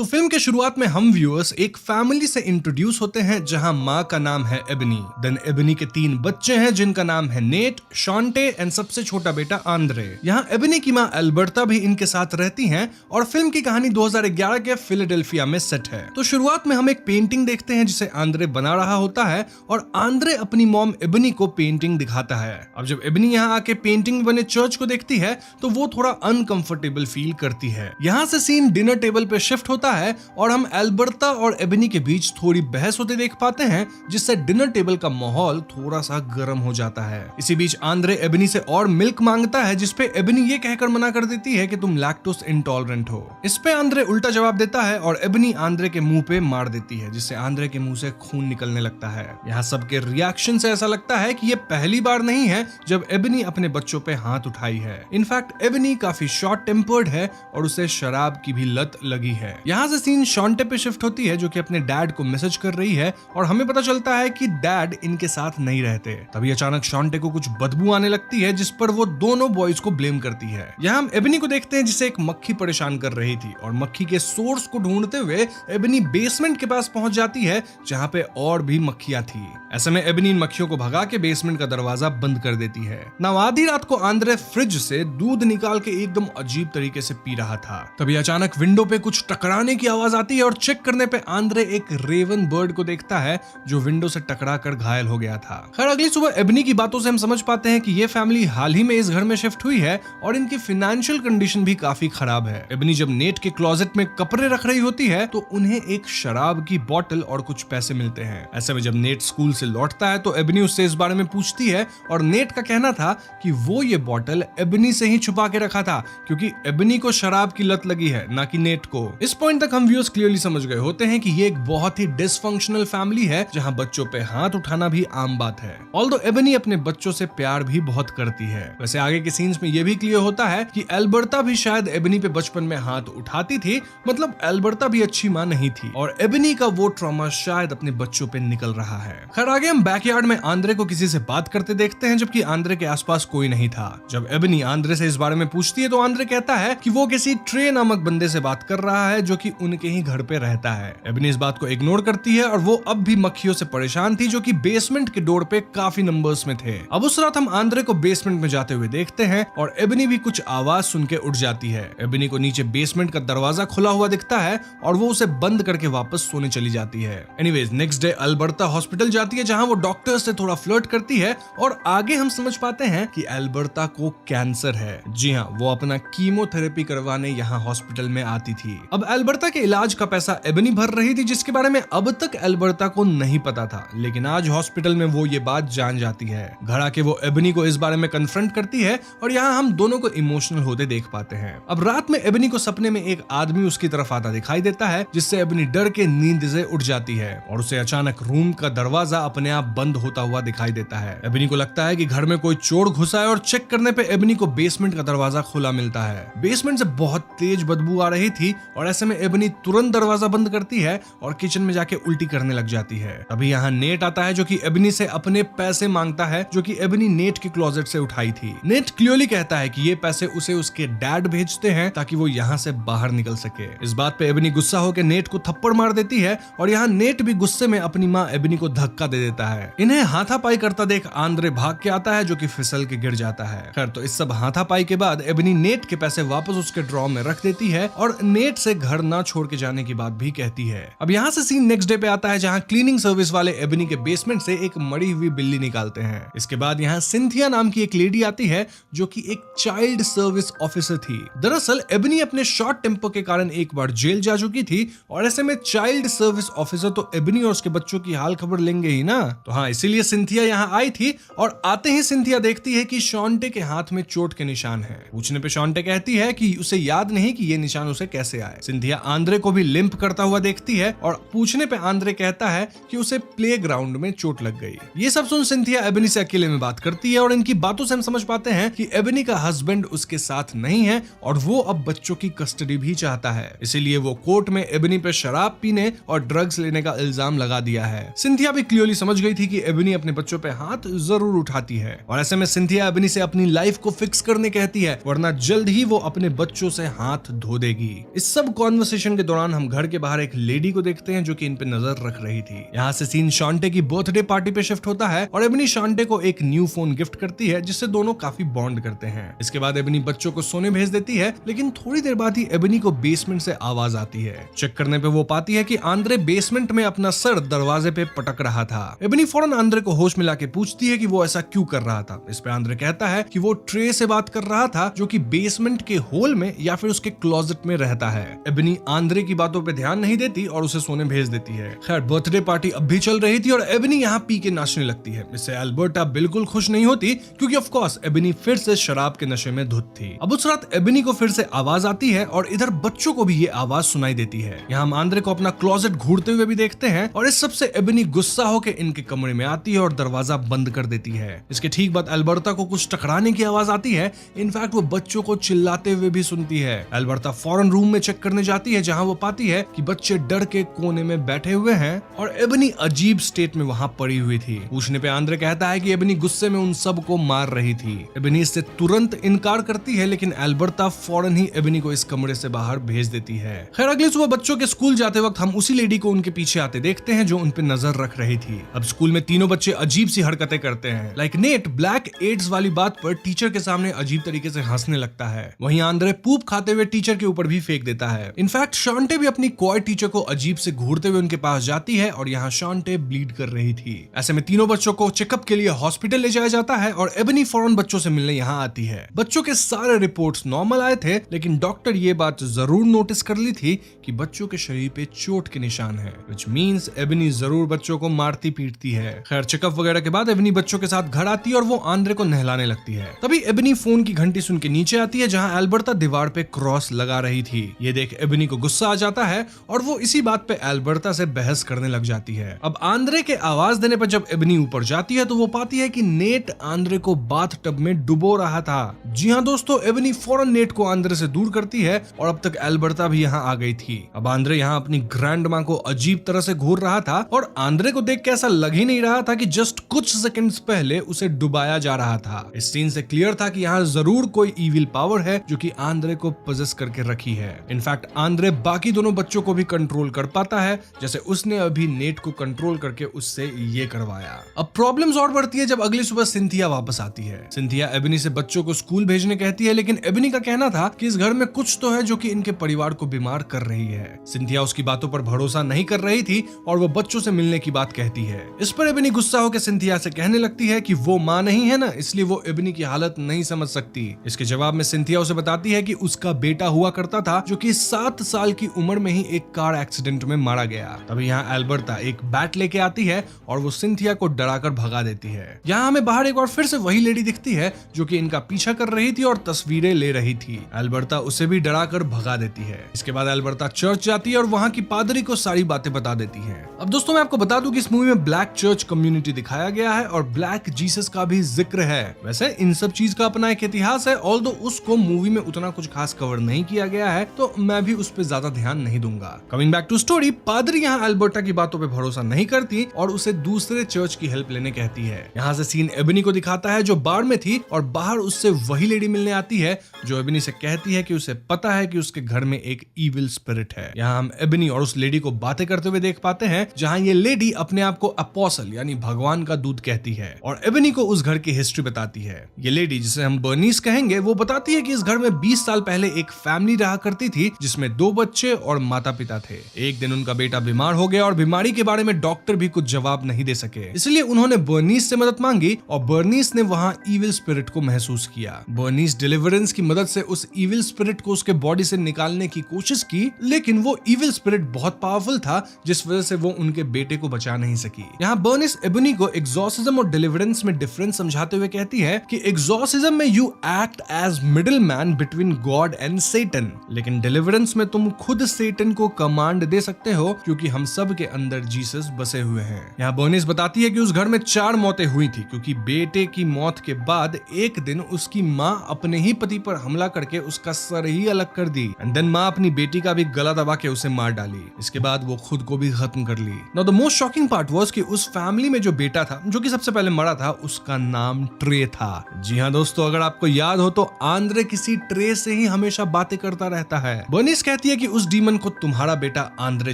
तो फिल्म के शुरुआत में हम व्यूअर्स एक फैमिली से इंट्रोड्यूस होते हैं जहां माँ का नाम है एबनी। देन एबनी के 3 बच्चे हैं जिनका नाम है नेट, शॉन्टे एंड सबसे छोटा बेटा आंद्रे। यहाँ एबनी की माँ एल्बर्टा भी इनके साथ रहती हैं और फिल्म की कहानी 2011 के फिलाडेल्फिया में सेट है। तो शुरुआत में हम एक पेंटिंग देखते हैं जिसे आंद्रे बना रहा होता है और आंद्रे अपनी मॉम एबनी को पेंटिंग दिखाता है। अब जब एबनी यहाँ आके पेंटिंग बने चर्च को देखती है तो वो थोड़ा अनकंफर्टेबल फील करती है। यहाँ से सीन डिनर टेबल पे शिफ्ट होता है और हम एल्बर्टा और एबनी के बीच थोड़ी बहस होते देख पाते हैं जिससे डिनर टेबल का माहौल थोड़ा सा गर्म हो जाता है। इसी बीच आंद्रे एबनी से और मिल्क मांगता है जिसपे एबनी ये कहकर मना कर देती है कि तुम लैक्टोज इंटॉलरेंट हो। इस पे आंद्रे उल्टा जवाब देता है और एबनी आंद्रे के मुंह पे मार देती है जिससे आंद्रे के मुंह से खून निकलने लगता है। यहाँ सबके रिएक्शन से ऐसा लगता है कि ये पहली बार नहीं है जब एबनी अपने बच्चों पे हाथ उठाई है। इनफैक्ट एबनी काफी शॉर्ट टेम्पर्ड है और उसे शराब की भी लत लगी है। यहाँ से सीन शॉन्टे पे शिफ्ट होती है जो कि अपने डैड को मैसेज कर रही है और हमें पता चलता है कि डैड इनके साथ नहीं रहते। तभी अचानक शॉन्टे को कुछ बदबू आने लगती है जिस पर वो दोनों बॉयज को ब्लेम करती है। यहाँ हम एबनी को देखते हैं जिसे एक मक्खी परेशान कर रही थी और मक्खी के सोर्स को ढूंढते हुए एबनी बेसमेंट के पास पहुंच जाती है जहाँ पे और भी मक्खियां थी। ऐसे में एबनी इन मक्खियों को भगा के बेसमेंट का दरवाजा बंद कर देती है। ना आधी रात को आंद्रे फ्रिज से दूध निकाल के एकदम अजीब तरीके से पी रहा था। तभी अचानक विंडो पे कुछ टकराने की आवाज आती है और चेक करने पे आंद्रे एक रेवन बर्ड को देखता है जो विंडो से टकरा कर घायल हो गया था। खैर अगली सुबह एबनी की बातों से हम समझ पाते हैं कि ये फैमिली हाल ही में इस घर में शिफ्ट हुई है और इनकी फाइनेंशियल कंडीशन भी काफी खराब है। एबनी जब नेट के क्लोजेट में कपड़े रख रही होती है तो उन्हें एक शराब की बोतल और कुछ पैसे मिलते हैं। ऐसे में जब नेट स्कूल से लौटता है तो एबनी उससे इस बारे में पूछती है और नेट का कहना था कि वो ये बोतल एबनी से ही छुपा के रखा था क्योंकि एबनी को शराब की लत लगी है ना कि नेट को। इस पॉइंट तक हम व्यूअर्स क्लियरली समझ गए होते हैं कि ये एक बहुत ही डिसफंक्शनल फैमिली है जहां बच्चों पे हाथ उठाना भी आम बात है। ऑल्दो एबनी अपने बच्चों से प्यार भी बहुत करती है। वैसे आगे के सीन्स में ये भी क्लियर होता है कि एल्बर्टा भी शायद एबनी पे बचपन में हाथ उठाती थी, मतलब एल्बर्टा भी अच्छी माँ नहीं थी और एबनी का वो ट्रॉमा शायद अपने बच्चों पे निकल रहा है। खैर आगे हम बैकयार्ड में आंद्रे को किसी से बात करते देखते हैं जबकि आंद्रे के आसपास कोई नहीं था। जब एबनी आंद्रे से इस बारे में पूछती है तो आंद्रे कहता है कि वो किसी ट्रे नामक बंदे से बात कर रहा है जो कि उनके ही घर पे रहता है। एबनी इस बात को इग्नोर करती है और वो अब भी मक्खियों से परेशान थी जो कि बेसमेंट के डोर पे काफी नंबर्स में थे। अब उस रात हम आंद्रे को बेसमेंट में जाते हुए देखते हैं और एबनी भी कुछ आवाज सुन के उठ जाती है। एबनी को नीचे बेसमेंट का दरवाजा खुला हुआ दिखता है और वो उसे बंद करके वापस सोने चली जाती है। Anyways next day Alberta hospital जाती है जहां वो डॉक्टर से थोड़ा फ्लर्ट करती है और आगे हम समझ पाते हैं कि एल्बर्टा को कैंसर है। जी हाँ, वो अपना कीमोथेरेपी करवाने यहाँ हॉस्पिटल में आती थी। अब एल्बर्टा के इलाज का पैसा एबनी भर रही थी जिसके बारे में अब तक एल्बर्टा को नहीं पता था, लेकिन आज हॉस्पिटल में वो ये बात जान जाती है। घर आके वो एबनी को इस बारे में कन्फ्रंट करती है और यहाँ हम दोनों को इमोशनल होते देख पाते हैं। अब रात में एबनी को सपने में एक आदमी उसकी तरफ आता दिखाई देता है जिससे एबनी डर के नींद से उठ जाती है और उसे अचानक रूम का दरवाजा अपने आप बंद होता हुआ दिखाई देता है। एबनी को लगता है कि घर में कोई चोर घुसा है और चेक करने पे एबनी को बेसमेंट का दरवाजा खुला मिलता है। बेसमेंट से बहुत तेज बदबू आ रही थी और ऐसे में एबनी तुरंत दरवाजा बंद करती है और किचन में जाके उल्टी करने लग जाती है। तभी यहाँ नेट आता है जो कि एबनी से अपने पैसे मांगता है जो कि एबनी नेट के क्लोजेट से उठाई थी। नेट क्लियरली कहता है कि ये पैसे उसे उसके डैड भेजते हैं ताकि वो यहाँ से बाहर निकल सके। इस बात पे एबनी गुस्सा होकर नेट को थप्पड़ मार देती है और यहाँ नेट भी गुस्से में अपनी माँ एबनी को धक्का दे देता है। इन्हें हाथापाई करता देख आंद्रे भाग के आता है जो कि फिसल के गिर जाता है। खैर तो इस सब हाथापाई के बाद एबनी नेट के पैसे वापस उसके ड्रॉ में रख देती है और नेट से घर ना छोड़ के जाने की बात भी कहती है। अब यहाँ से सीन नेक्स्ट डे पे आता है जहाँ क्लीनिंग सर्विस वाले एबनी के बेसमेंट से एक मरी हुई बिल्ली निकालते हैं। इसके बाद यहाँ सिंथिया नाम की एक लेडी आती है जो कि एक चाइल्ड सर्विस ऑफिसर थी। दरअसल एबनी अपने शॉर्ट टेम्पर के कारण एक बार जेल जा चुकी थी और ऐसे में चाइल्ड सर्विस ऑफिसर तो एबनी और उसके बच्चों की हाल खबर लेंगे ही ना। तो हाँ, इसीलिए सिंथिया यहाँ आई थी और आते ही सिंथिया देखती है कि शॉन्टे के हाथ में चोट के निशान है। पूछने पे शॉन्टे कहती है कि उसे याद नहीं कि ये निशान उसे कैसे आए। सिंथिया आंद्रे को भी लिंप करता हुआ देखती है और पूछने पे आंद्रे कहता है कि उसे प्लेग्राउंड में चोट लग गई। ये सब सुन सिंथिया एबनी से अकेले में बात करती है और इनकी बातों से हम समझ पाते हैं कि एबनी का हस्बैंड उसके साथ नहीं है और वो अब बच्चों की कस्टडी भी चाहता है। इसीलिए वो कोर्ट में एबनी पे शराब पीने और ड्रग्स लेने का इल्जाम लगा दिया है। सिंथिया भी क्लियरली क्लियरली समझ गई थी कि एबनी अपने बच्चों पे हाथ जरूर उठाती है और ऐसे में सिंथिया एबनी से अपनी लाइफ को फिक्स करने कहती है, वरना जल्द ही वो अपने बच्चों से हाथ धो देगी। इस सब कॉन्वर्सेशन के दौरान हम घर के बाहर एक लेडी को देखते हैं जो कि इन पे नजर रख रही थी। यहाँ से सीन शॉन्टे की बर्थडे पार्टी पे शिफ्ट होता है और एबनी शॉन्टे को एक न्यू फोन गिफ्ट करती है जिससे दोनों काफी बॉन्ड करते हैं। इसके बाद एबनी बच्चों को सोने भेज देती है, लेकिन थोड़ी देर बाद ही एबनी को बेसमेंट से आवाज आती है। चेक करने पे वो पाती है कि आंद्रे बेसमेंट में अपना सर दरवाजे पे पटक रहा था। एबनी फौरन आंद्रे को होश में लाके पूछती है कि वो ऐसा क्यों कर रहा था। इस पे आंद्रे कहता है कि वो ट्रे से बात कर रहा था जो कि बेसमेंट के होल में या फिर उसके क्लोजेट में रहता है। एबनी आंद्रे की बातों पे ध्यान नहीं देती और उसे सोने भेज देती है। खैर बर्थडे पार्टी अब भी चल रही थी और एबनी यहाँ पी के नाचने लगती है। इससे एल्बर्टा बिल्कुल खुश नहीं होती क्योंकि ऑफ कोर्स एबनी फिर से शराब के नशे में धुत थी। अब उस रात एबनी को फिर से आवाज आती है और इधर बच्चों को भी ये आवाज सुनाई देती है। यहाँ हम आंद्रे को अपना क्लोजेट घूरते हुए भी देखते हैं और इस सबसे एबनी गुस्सा होकर इनके कमरे में आती है और दरवाजा बंद कर देती है। इसके ठीक बाद एल्बर्टा को कुछ टकराने की आवाज आती है। इनफैक्ट वो बच्चों को चिल्लाते हुए भी सुनती है। एल्बर्टा फौरन रूम में चेक करने जाती है जहाँ वो पाती है कि बच्चे डर के कोने में बैठे हुए हैं और एबनी अजीब स्टेट में वहाँ पड़ी हुई थी। पूछने पे आंद्रे कहता है कि एबनी गुस्से में उन सब को मार रही थी। एबनी इससे तुरंत इनकार करती है, लेकिन एल्बर्टा फौरन ही एबनी को इस कमरे से बाहर भेज देती है। खैर अगली सुबह बच्चों के स्कूल जाते वक्त हम उसी लेडी को उनके पीछे आते देखते हैं जो उन पे नजर रख रही थी। अब स्कूल में तीनों बच्चे अजीब सी हरकतें करते हैं। लाइक नेट ब्लैक एड्स वाली बात पर टीचर के सामने अजीब तरीके से हंसने लगता है। वहीं आंद्रे पूप खाते हुए टीचर के ऊपर भी फेंक देता है। इनफैक्ट शॉन्टे भी अपनी क्वाय टीचर को अजीब से घूरते हुए उनके पास जाती है और यहाँ शॉन्टे ब्लीड कर रही थी। ऐसे में तीनों बच्चों को चेकअप के लिए हॉस्पिटल ले जाया जाता है और एबनी फौरन बच्चों से मिलने यहाँ आती है। बच्चों के सारे रिपोर्ट्स नॉर्मल आए थे, लेकिन डॉक्टर ये बात जरूर नोटिस कर ली थी कि बच्चों के शरीर पे चोट के निशान है, which means एबनी जरूर बच्चों को मारती पीटती है। खैर चेकअप वगैरह के बाद एबनी बच्चों के साथ घर आती है और वो आंद्रे को नहलाने लगती है। तभी एबनी फोन की घंटी सुन के नीचे आती है जहाँ एल्बर्टा दीवार पे क्रॉस लगा रही थी। ये देख एबनी को गुस्सा आ जाता है और वो इसी बात पे एल्बर्टा से बहस करने लग जाती है। अब आंद्रे के आवाज देने पर जब एबनी ऊपर जाती है तो वो पाती है कि नेट आंद्रे को बाथ टब में डुबो रहा था। जी हाँ दोस्तों, एबनी फौरन नेट को आंद्रे से दूर करती है और अब तक एल्बर्टा भी यहाँ आ गई थी। अब आंद्रे यहाँ अपनी ग्रैंड माँ को अजीब तरह से घूर रहा था और आंद्रे को देख के ऐसा लग ही नहीं रहा था कि जस्ट कुछ सेकंड्स पहले उसे डुबाया जा रहा था। इस सीन से क्लियर था कि यहाँ जरूर कोई इविल पावर है जो कि आंद्रे को पोजेस करके रखी है। इनफैक्ट आंद्रे बाकी दोनों बच्चों को भी कंट्रोल कर पाता है, जैसे उसने अभी नेट को कंट्रोल करके उससे ये करवाया। अब प्रॉब्लम्स और बढ़ती है जब अगली सुबह सिंथिया वापस आती है। सिंथिया एबनी से बच्चों को स्कूल भेजने कहती है, लेकिन एबनी का कहना था कि इस घर में कुछ तो है जो कि इनके परिवार को बीमार कर रही है। सिंथिया उसकी बातों पर भरोसा नहीं कर रही थी और वो बच्चों से मिलने की बात कहती है। इस पर एबनी गुस्सा होकर सिंथिया से कहने लगती है कि वो माँ नहीं है ना, इसलिए वो एबनी की हालत नहीं समझ सकती। इसके जवाब में सिंथिया उसे बताती है कि उसका बेटा हुआ करता था जो कि 7 साल की उम्र में ही एक कार एक्सीडेंट में मारा गया। तभी यहाँ एल्बर्टा एक बैट लेके आती है और वो सिंथिया को डराकर भगा देती है। यहाँ हमें बाहर एक और फिर से वही लेडी दिखती है जो कि इनका पीछा कर रही थी और तस्वीरें ले रही थी। एल्बर्टा उसे भी डराकर भगा देती है। इसके बाद एल्बर्टा चर्च जाती है और वहाँ की पादरी को सारी बातें बता देती है। अब दोस्तों मैं आपको बता दूं कि इस मूवी में ब्लैक चर्च कम्युनिटी दिखाया गया है और ब्लैक जीसस का भी जिक्र है। वैसे इन सब चीज का अपना एक इतिहास है, ऑल्दो उसको मूवी में उतना कुछ खास कवर नहीं किया गया है, तो मैं भी उस पर ज्यादा ध्यान नहीं दूंगा। कमिंग बैक टू स्टोरी, पादरी यहाँ एल्बर्टा की बातों पे भरोसा नहीं करती और उसे दूसरे चर्च की हेल्प लेने कहती है। यहाँ से सीन एबनी को दिखाता है जो बार में थी और बाहर उससे वही लेडी मिलने आती है जो एबनी से कहती है कि उसे पता है कि उसके घर में एक इविल स्पिरिट है। यहाँ हम एबनी और उस लेडी को बातें करते हुए देख पाते हैं जहाँ ये लेडी अपने आप को अपोस्टल यानी भगवान का दूत कहती है और एबनी को उस घर की हिस्ट्री बताती है। ये लेडी जिसे हम बर्नीस कहेंगे वो बताती है कि इस घर में 20 साल पहले एक फैमिली रहा करती थी जिसमें 2 बच्चे और माता पिता थे। एक दिन उनका बेटा बीमार हो गया और बीमारी के बारे में डॉक्टर भी कुछ जवाब नहीं दे सके, इसलिए उन्होंने बर्नीस से मदद मांगी और बर्नीस ने वहाँ इविल स्पिरिट को महसूस किया। बर्नीस डिलीवरेंस की मदद से उस इविल स्पिरिट को उसके बॉडी से निकालने की कोशिश की, लेकिन वो इविल स्पिरिट बहुत पावरफुल था जिस वजह से वो उनके बेटे को बचा नहीं सकी। यहाँ बर्नीस एबनी को एक्सॉर्सिज्म और डिलीवरेंस में डिफरेंस समझाते हुए कहती है कि एक्सॉर्सिज्म में you act as middle man between God and Satan, लेकिन डिलीवरेंस में तुम खुद सेटन को कमांड दे सकते हो क्योंकि हम सब के अंदर जीसस बसे हुए हैं। यहाँ बर्नीस बताती है कि उस घर में 4 मौतें हुई थी क्योंकि बेटे की मौत के बाद एक दिन उसकी माँ अपने ही पति पर हमला करके उसका सर ही अलग कर दी एंड देन माँ अपनी बेटी का भी गला दबा के उसे मार डाली। इसके बाद वो खुद को भी खत्म कर ली। Now the most shocking part was कि उस फैमिली में जो बेटा था जो कि सबसे पहले मरा था उसका नाम ट्रे था। जी हाँ दोस्तों, अगर आपको याद हो तो आंद्रे किसी ट्रे से ही हमेशा बातें करता रहता है। बर्निस कहती है कि उस डीमन को तुम्हारा बेटा आंद्रे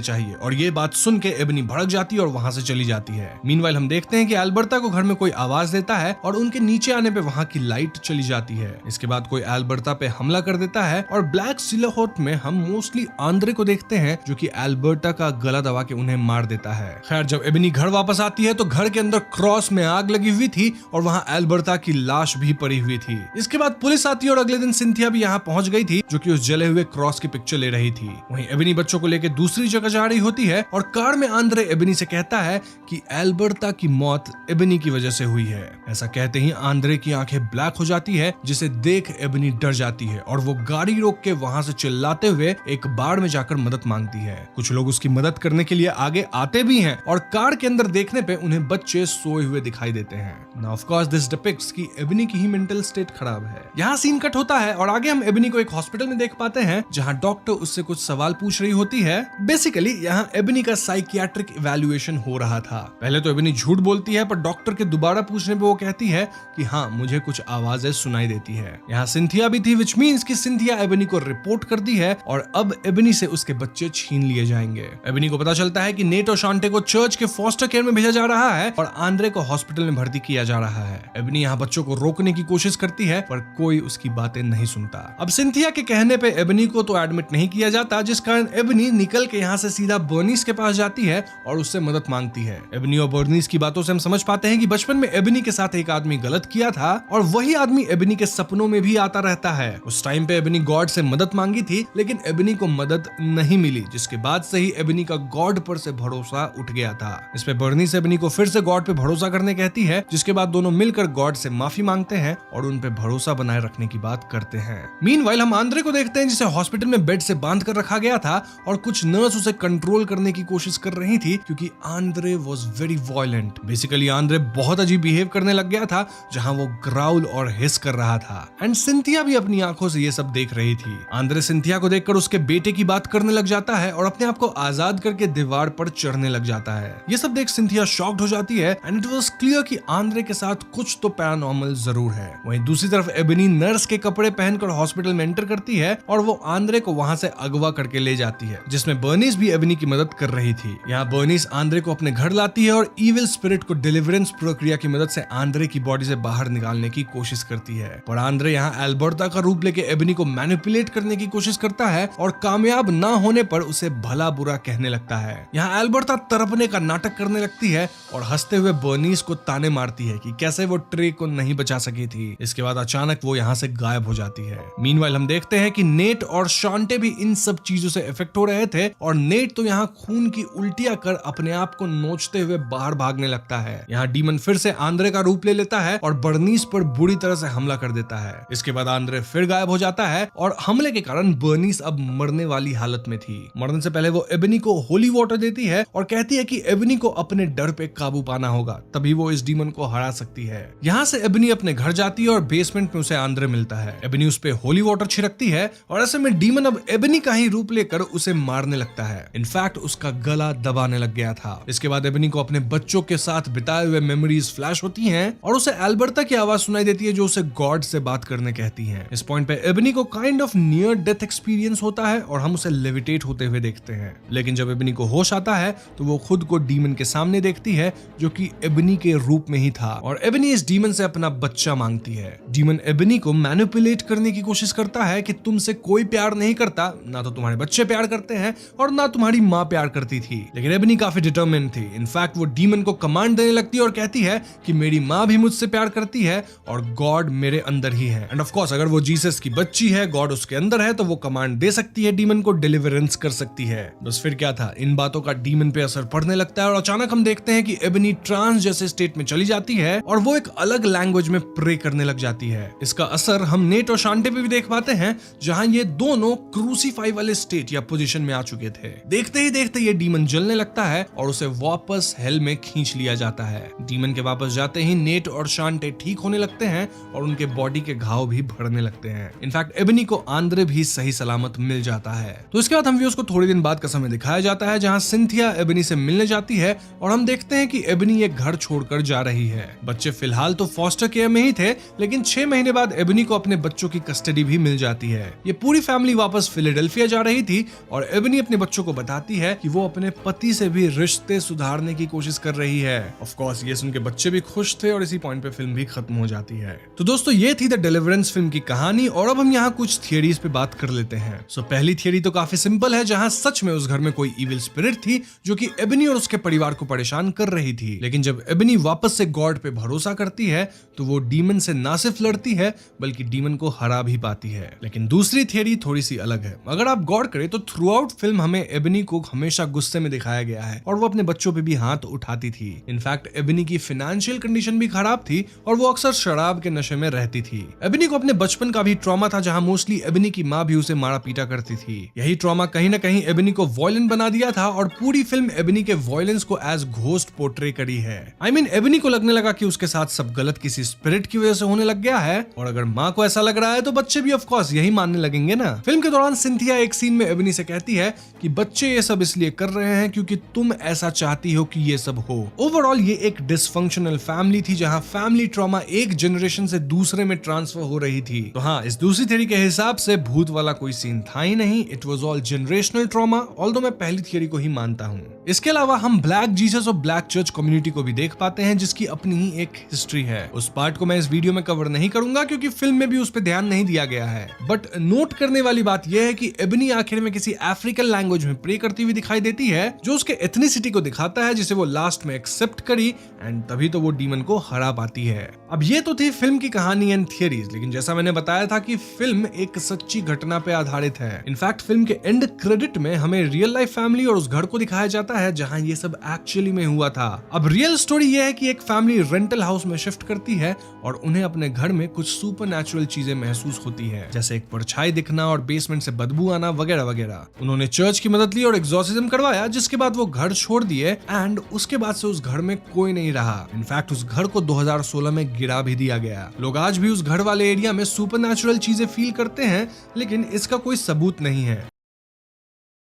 चाहिए और ये बात सुन के एबनी भड़क जाती है और वहां से चली जाती है। मीनवाइल हम देखते हैं कि एल्बर्टा को घर में कोई आवाज देता है और उनके नीचे आने पे वहां की लाइट चली जाती है। इसके बाद कोई एल्बर्टा पे हमला कर देता है और ब्लैक सिलहूट में हम मोस्टली आंद्रे को देखते हैं जो कि एल्बर्टा का गला दबा के उन्हें मार देता है। खैर जब एबनी घर वापस आती है तो घर के अंदर क्रॉस में आग लगी हुई थी और वहां एल्बर्टा की लाश भी पड़ी हुई थी। इसके बाद पुलिस आती है और अगले दिन सिंथिया भी यहाँ पहुंच गई थी जो कि उस जले हुए क्रॉस की पिक्चर ले रही थी। वहीं एबनी बच्चों को लेकर दूसरी जगह जा रही होती है और कार में आंद्रे एबनी से कहता है कि एल्बर्टा की मौत एबनी की वजह से हुई है। ऐसा कहते ही आंद्रे की आंखें ब्लैक हो जाती है जिसे देख एबनी डर जाती है और वो गाड़ी रोक के वहां से चिल्लाते हुए एक बाड़ में जाकर मदद मांगती है। कुछ लोग उसकी मदद करने के लिए आगे आते भी हैं और कार के अंदर देखने पे उन्हें बच्चे सोए हुए दिखाई देते हैं। Now of course this depicts कि एबनी की ही मेंटल स्टेट खराब है। यहाँ सीन कट होता है और आगे हम एबनी को एक हॉस्पिटल में देख पाते हैं जहाँ डॉक्टर उससे कुछ सवाल पूछ रही होती है। बेसिकली यहाँ एबनी का साइकियाट्रिक इवैल्यूएशन हो रहा था। पहले तो एबनी झूठ बोलती है पर डॉक्टर के दोबारा पूछने पे वो कहती है कि हाँ मुझे कुछ आवाजें सुनाई देती है। यहाँ सिंथिया भी थी विच मीन्स कि सिंथिया एबनी को रिपोर्ट कर दी है और अब एबनी से उसके बच्चे छीन लिए जाएंगे। एबनी को पता चलता है कि नेट और शॉन्टे को चर्च के फॉस्टर केयर में भेजा जा रहा है और आंद्रे को हॉस्पिटल में भर्ती किया जा रहा है। एबनी यहाँ बच्चों को रोकने की कोशिश करती है पर कोई उसकी बातें नहीं सुनता। अब सिंथिया के कहने पे एबनी को तो एडमिट नहीं किया जाता जिस कारण एबनी निकल के यहाँ से सीधा बर्निस के पास जाती है और उससे मदद मांगती है। एबनी और बर्निस की बातों से हम समझ पाते हैं कि बचपन में एबनी के साथ एक आदमी गलत किया था और वही आदमी एबनी के सपनों में भी आता रहता है। उस टाइम पे एबनी गॉड से मदद मांगी थी लेकिन एबनी को मदद नहीं मिली जिसके बाद से ही एबनी का गॉड पर से भरोसा उठ गया था। इस पे बर्निस एबनी को फिर से गॉड पे भरोसा करने कहती है जिसके बाद दोनों मिलकर गॉड से माफी मांगते हैं और उन पे भरोसा बनाए रखने की बात करते हैं। मीनवाइल हम आंद्रे को देखते हैं जिसे हॉस्पिटल में बेड से बांध कर रखा गया था और कुछ नर्स उसे कंट्रोल करने की कोशिश कर रही थी क्योंकि Andre was very violent. Basically Andre बहुत अजीब बिहेव करने लग गया था जहां वो ग्राउल और हिस कर रहा था एंड सिंथिया भी अपनी आंखों से ये सब देख रही थी। आंद्रे सिंथिया को देखकर उसके बेटे की बात करने लग जाता है और अपने आप को आजाद करके दीवार पर चढ़ने लग जाता है। ये सब देख सिंथिया शॉक्ड हो जाती है एंड इट वाज क्लियर कि आंद्रे के साथ कुछ तो पैरानॉर्मल जरूर है। वहीं दूसरी तरफ एबनी नर्स के कपड़े पहनकर हॉस्पिटल में एंटर करती है और वो आंद्रे को वहां से अगवा करके ले जाती है जिसमें बर्निस भी एबनी की मदद कर रही थी। यहाँ बर्निस आंद्रे को अपने घर लाती है और इविल स्पिरिट को डिलीवरेंस प्रक्रिया की मदद से आंद्रे की बॉडी से बाहर निकालने की कोशिश करती है। पर आंद्रे यहाँ एल्बर्टा का रूप लेके एबनी को मैनिपुलेट करने की कोशिश करता है और कामयाब ना होने पर उसे भला बुरा कहने लगता है। यहाँ एल्बर्टा तड़पने का नाटक करने लगती है और हंसते हुए बर्निस को ताने मारती है कि कैसे वो ट्रे को नहीं बचा सकी थी। इसके बाद अचानक वो यहाँ से गायब हो जाती है। मीनवाइल हम देखते हैं कि नेट और शॉन्टे भी इन सब चीजों से इफेक्ट हो रहे थे और नेट तो यहाँ खून की उल्टियां कर अपने आप को नोचते हुए बाहर भागने लगता है। यहाँ डीमन फिर से आंद्रे का रूप ले लेता है और बर्निस पर बुरी तरह से हमला कर देता है। इसके बाद आंद्रे फिर गायब हो जाता है और हमले के कारण बर्निस अब मरने वाली हालत में थी। मरने से पहले वो एबनी को होली वाटर देती है और कहती है कि एबनी को अपने डर पे काबू पाना होगा तभी वो इस डीमन को हरा सकती है। यहाँ से एबनी अपने घर जाती है और बेसमेंट में उसे आंद्रे मिलता है। एबनी उस पे होली वाटर छिड़कती है और ऐसे में डीमन अब एबनी का ही रूप लेकर उसे मारने लगता है। इनफैक्ट उसका गला दबाने लग गया था। इसके बाद एबनी को अपने बच्चों के साथ बिताए हुए मेमोरीज फ्लैश होती हैं और उसे एल्बर्टा की आवाज सुनाई देती है जो उसे गॉड से बात करने कहती है। इस पॉइंट पे एबनी को kind of near death experience होता है और हम उसे लेविटेट होते हुए देखते हैं। लेकिन जब एबनी को होश आता है तो वो खुद को डीमन के सामने देखती है जो कि एबनी के रूप में ही था और एबनी इस डीमन से अपना बच्चा मांगती है। डीमन एबनी को मैनिपुलेट करने की कोशिश करता है कि तुमसे कोई प्यार नहीं करता, ना तो तुम्हारे बच्चे प्यार करते हैं और ना तुम्हारी माँ प्यार करती थी। लेकिन एबनी काफी डिटरमिन्ड थी। इनफैक्ट वो डीमन को कमांड देने लगती है और कहती है कि मेरी माँ भी मुझसे प्यार करती है और गॉड मेरे अंदर ही है। एंड ऑफ कोर्स अगर वो जीसस की बच्ची है, गॉड उसके अंदर है, तो वो कमांड दे सकती है, डीमन को डिलीवरेंस कर सकती है। बस फिर क्या था, इन बातों का डीमन पे असर पड़ने लगता है और अचानक हम देखते हैं कि एबनी ट्रांस जैसे स्टेट में चली जाती है और वो एक अलग लैंग्वेज में प्रे करने लग जाती है। इसका असर हम नेट और शांटे पे भी देख पाते हैं जहां ये दोनों क्रूसीफाई वाले स्टेट या पोजीशन में आ चुके थे। देखते ही देखते ये डीमन जलने लगता है और उसे वापस हेल में खींच लिया जाता है। डीमन के वापस जाते ही नेट और शांटे ठीक होने लगते हैं और उनके बॉडी के घाव भी भरने लगते हैं। इनफैक्ट एबनी को आंद्रे भी सही सलामत मिल जाता है। तो इसके बाद हम व्यूअर्स को थोड़ी दिन बाद का समय दिखाया जाता है जहां सिंथिया एबनी से मिलने जाती है और हम देखते हैं कि एबनी एक घर छोड़कर जा रही है। बच्चे फिलहाल तो फॉस्टर केयर में ही थे, लेकिन 6 महीने बाद एबनी को अपने बच्चों की कस्टडी भी मिल जाती है। ये पूरी फैमिली वापस फिलाडेल्फिया जा रही थी और एबनी अपने बच्चों को बताती है कि वो अपने पति से भी रिश्ते सुधारने की कोशिश कर रही है। ऑफ कोर्स ये सुन के बच्चे भी खुश थे और इसी पॉइंट पे फिल्म भी खत्म हो जाती है। तो दोस्तों ये थी द डिलीवरेंस फिल्म की कहानी और अब हम यहाँ कुछ थियरीज पे बात कर लेते हैं। सो पहली थियरी तो काफी सिंपल है, जहाँ सच में उस घर में कोई इविल स्पिरिट थी जो कि एबनी और उसके परिवार को परेशान कर रही थी। लेकिन जब एबनी वापस से गॉड पे भरोसा करती है तो वो डीमन से ना सिर्फ लड़ती है बल्कि डीमन को हरा भी पाती है। लेकिन दूसरी थियरी थोड़ी सी अलग है। अगर आप गौर करें तो थ्रू आउट फिल्म हमें एबनी को हमेशा गुस्से में दिखाया गया है और वो अपने बच्चों पे भी हाथ उठाती थी। इनफैक्ट एबनी की फाइनेंशियल कंडीशन भी खराब थी और वो अक्सर शराब के नशे में रहती थी। एबनी को अपने बचपन का भी ट्रॉमा था, जहां मोस्टली एबनी की माँ भी उसे मारा पीटा करती थी। यही ट्रॉमा कहीं ना कहीं एबनी को वॉयलेंट बना दिया था और पूरी फिल्म एबनी के वॉयलेंस को एज घोस्ट पोर्ट्रे करी है। आई मीन एबनी को लगने लगा कि उसके साथ सब गलत किसी स्पिरिट की वजह से होने लग गया है, और अगर माँ को ऐसा लग रहा है तो बच्चे भी ऑफ कोर्स यही मानने लगेंगे ना। फिल्म के दौरान सिंथिया एक सीन में एबनी से कहती है कि बच्चे ये सब इसलिए कर रहे हैं क्योंकि तुम ऐसा चाहती हो कि ये सब हो। ओवरऑल ये एक डिसफंक्शनल फैमिली थी जहां फैमिली ट्रॉमा एक जनरेशन से दूसरे में ट्रांसफर हो रही थी। तो हाँ, इस दूसरी थियरी के हिसाब से भूत वाला कोई सीन था ही नहीं, it was all generational trauma, although मैं पहली थियरी को ही मानता हूँ। इसके अलावा हम ब्लैक जीसस और ब्लैक चर्च कम्युनिटी को भी देख पाते हैं जिसकी अपनी ही एक हिस्ट्री है। उस पार्ट को मैं इस वीडियो में कवर नहीं करूंगा क्योंकि फिल्म में भी उस पर ध्यान नहीं दिया गया है। बट नोट करने वाली बात यह है कि एबनी आखिर में किसी अफ्रीकन लैंग्वेज में प्रे करती हुई दिखाई देती है जो उसके एथनिसिटी को दिखाता है, जिसे वो लास्ट में एक्सेप्ट करी एंड तभी तो वो डीमन को हरा पाती है। अब ये तो थी फिल्म की कहानी एंड थियरीज, लेकिन जैसा मैंने बताया था कि फिल्म एक सच्ची घटना पे आधारित है। इनफैक्ट फिल्म के एंड क्रेडिट में हमें रियल लाइफ फैमिली और उस घर को दिखाया जाता है जहां ये सब एक्चुअली में हुआ था। अब रियल स्टोरी ये है कि एक फैमिली रेंटल हाउस में शिफ्ट करती है और उन्हें अपने घर में कुछ सुपरनैचुरल चीजें महसूस होती है, जैसे एक परछाई दिखना और बेसमेंट से बदबू आना वगैरह वगैरह। उन्होंने चर्च की मदद ली और एग्जॉर्सिज्म करवाया, जिसके बाद वो घर छोड़ दिए एंड उसके बाद से उस घर में कोई नहीं रहा। इनफैक्ट उस घर को 2016 में गिरा भी दिया गया। लोग आज भी उस घर वाले एरिया में सुपरनैचुरल चीजें फील करते हैं, लेकिन इसका कोई सबूत नहीं है।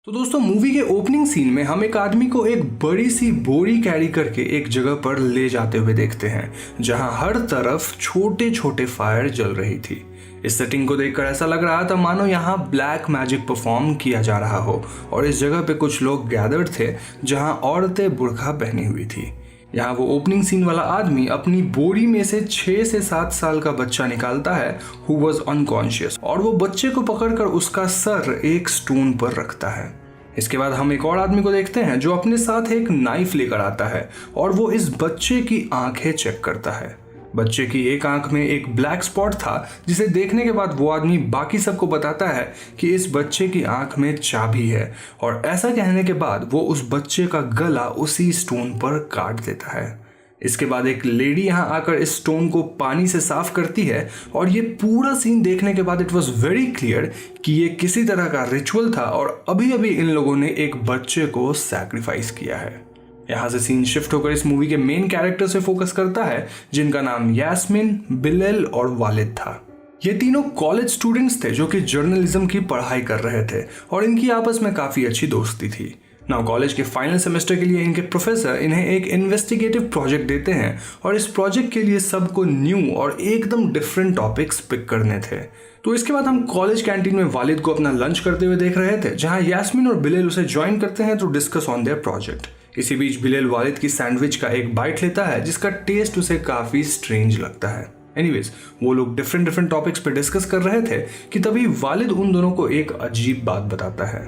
तो दोस्तों मूवी के ओपनिंग सीन में हम एक आदमी को एक बड़ी सी बोरी कैरी करके एक जगह पर ले जाते हुए देखते हैं जहां हर तरफ छोटे छोटे फायर जल रही थी। इस सेटिंग को देखकर ऐसा लग रहा था मानो यहाँ ब्लैक मैजिक परफॉर्म किया जा रहा हो और इस जगह पे कुछ लोग गैदर्ड थे जहां औरतें बुर्का पहनी हुई थी। यहाँ वो ओपनिंग सीन वाला आदमी अपनी बोरी में से 6 से 7 साल का बच्चा निकालता है हु वाज अनकॉन्शियस और वो बच्चे को पकड़कर उसका सर एक स्टोन पर रखता है। इसके बाद हम एक और आदमी को देखते हैं जो अपने साथ एक नाइफ लेकर आता है और वो इस बच्चे की आंखें चेक करता है। बच्चे की एक आंख में एक ब्लैक स्पॉट था जिसे देखने के बाद वो आदमी बाकी सबको बताता है कि इस बच्चे की आंख में चाबी है और ऐसा कहने के बाद वो उस बच्चे का गला उसी स्टोन पर काट देता है। इसके बाद एक लेडी यहाँ आकर इस स्टोन को पानी से साफ करती है और ये पूरा सीन देखने के बाद इट वॉज वेरी क्लियर कि ये किसी तरह का रिचुअल था और अभी अभी इन लोगों ने एक बच्चे को सैक्रिफाइस किया है। यहाँ से सीन शिफ्ट होकर इस मूवी के मेन कैरेक्टर से फोकस करता है जिनका नाम यास्मीन, बिलेल और वालिद था। ये तीनों कॉलेज स्टूडेंट्स थे जो कि जर्नलिज्म की पढ़ाई कर रहे थे और इनकी आपस में काफ़ी अच्छी दोस्ती थी। नाउ कॉलेज के फाइनल सेमेस्टर के लिए इनके प्रोफेसर इन्हें एक इन्वेस्टिगेटिव प्रोजेक्ट देते हैं और इस प्रोजेक्ट के लिए सबको न्यू और एकदम डिफरेंट टॉपिक्स पिक करने थे। तो इसके बाद हम कॉलेज कैंटीन में वालिद को अपना लंच करते हुए देख रहे थे जहां यास्मीन और बिलेल उसे ज्वाइन करते हैं to discuss on their project. इसी बीच बिलेल वालिद की सैंडविच का एक बाइट लेता है जिसका टेस्ट उसे काफ़ी स्ट्रेंज लगता है। एनीवेज वो लोग डिफरेंट टॉपिक्स पे डिस्कस कर रहे थे कि तभी वालिद उन दोनों को एक अजीब बात बताता है।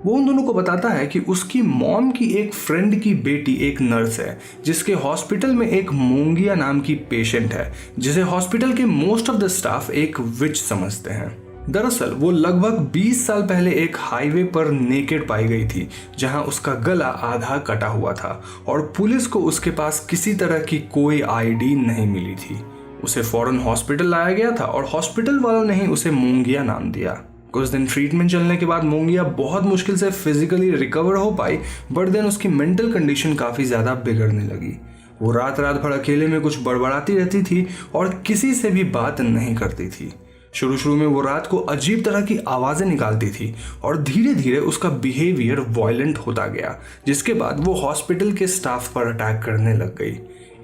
वो उन दोनों को बताता है कि उसकी मॉम की एक फ्रेंड की बेटी एक नर्स है जिसके हॉस्पिटल में एक मोंगिया नाम की पेशेंट है जिसे हॉस्पिटल के मोस्ट ऑफ द स्टाफ एक विच समझते हैं। दरअसल वो लगभग 20 साल पहले एक हाईवे पर नेकेड पाई गई थी जहां उसका गला आधा कटा हुआ था और पुलिस को उसके पास किसी तरह की कोई आईडी नहीं मिली थी। उसे फौरन हॉस्पिटल लाया गया था और हॉस्पिटल वालों ने ही उसे मोंगिया नाम दिया। कुछ दिन ट्रीटमेंट चलने के बाद मोंगिया बहुत मुश्किल से फिजिकली रिकवर हो पाई, बट देन उसकी मेंटल कंडीशन काफ़ी ज़्यादा बिगड़ने लगी। वो रात भर अकेले में कुछ बड़बड़ाती रहती थी और किसी से भी बात नहीं करती थी। शुरू शुरू में वो रात को अजीब तरह की आवाज़ें निकालती थी और धीरे धीरे उसका बिहेवियर वायलेंट होता गया, जिसके बाद वो हॉस्पिटल के स्टाफ पर अटैक करने लग गई।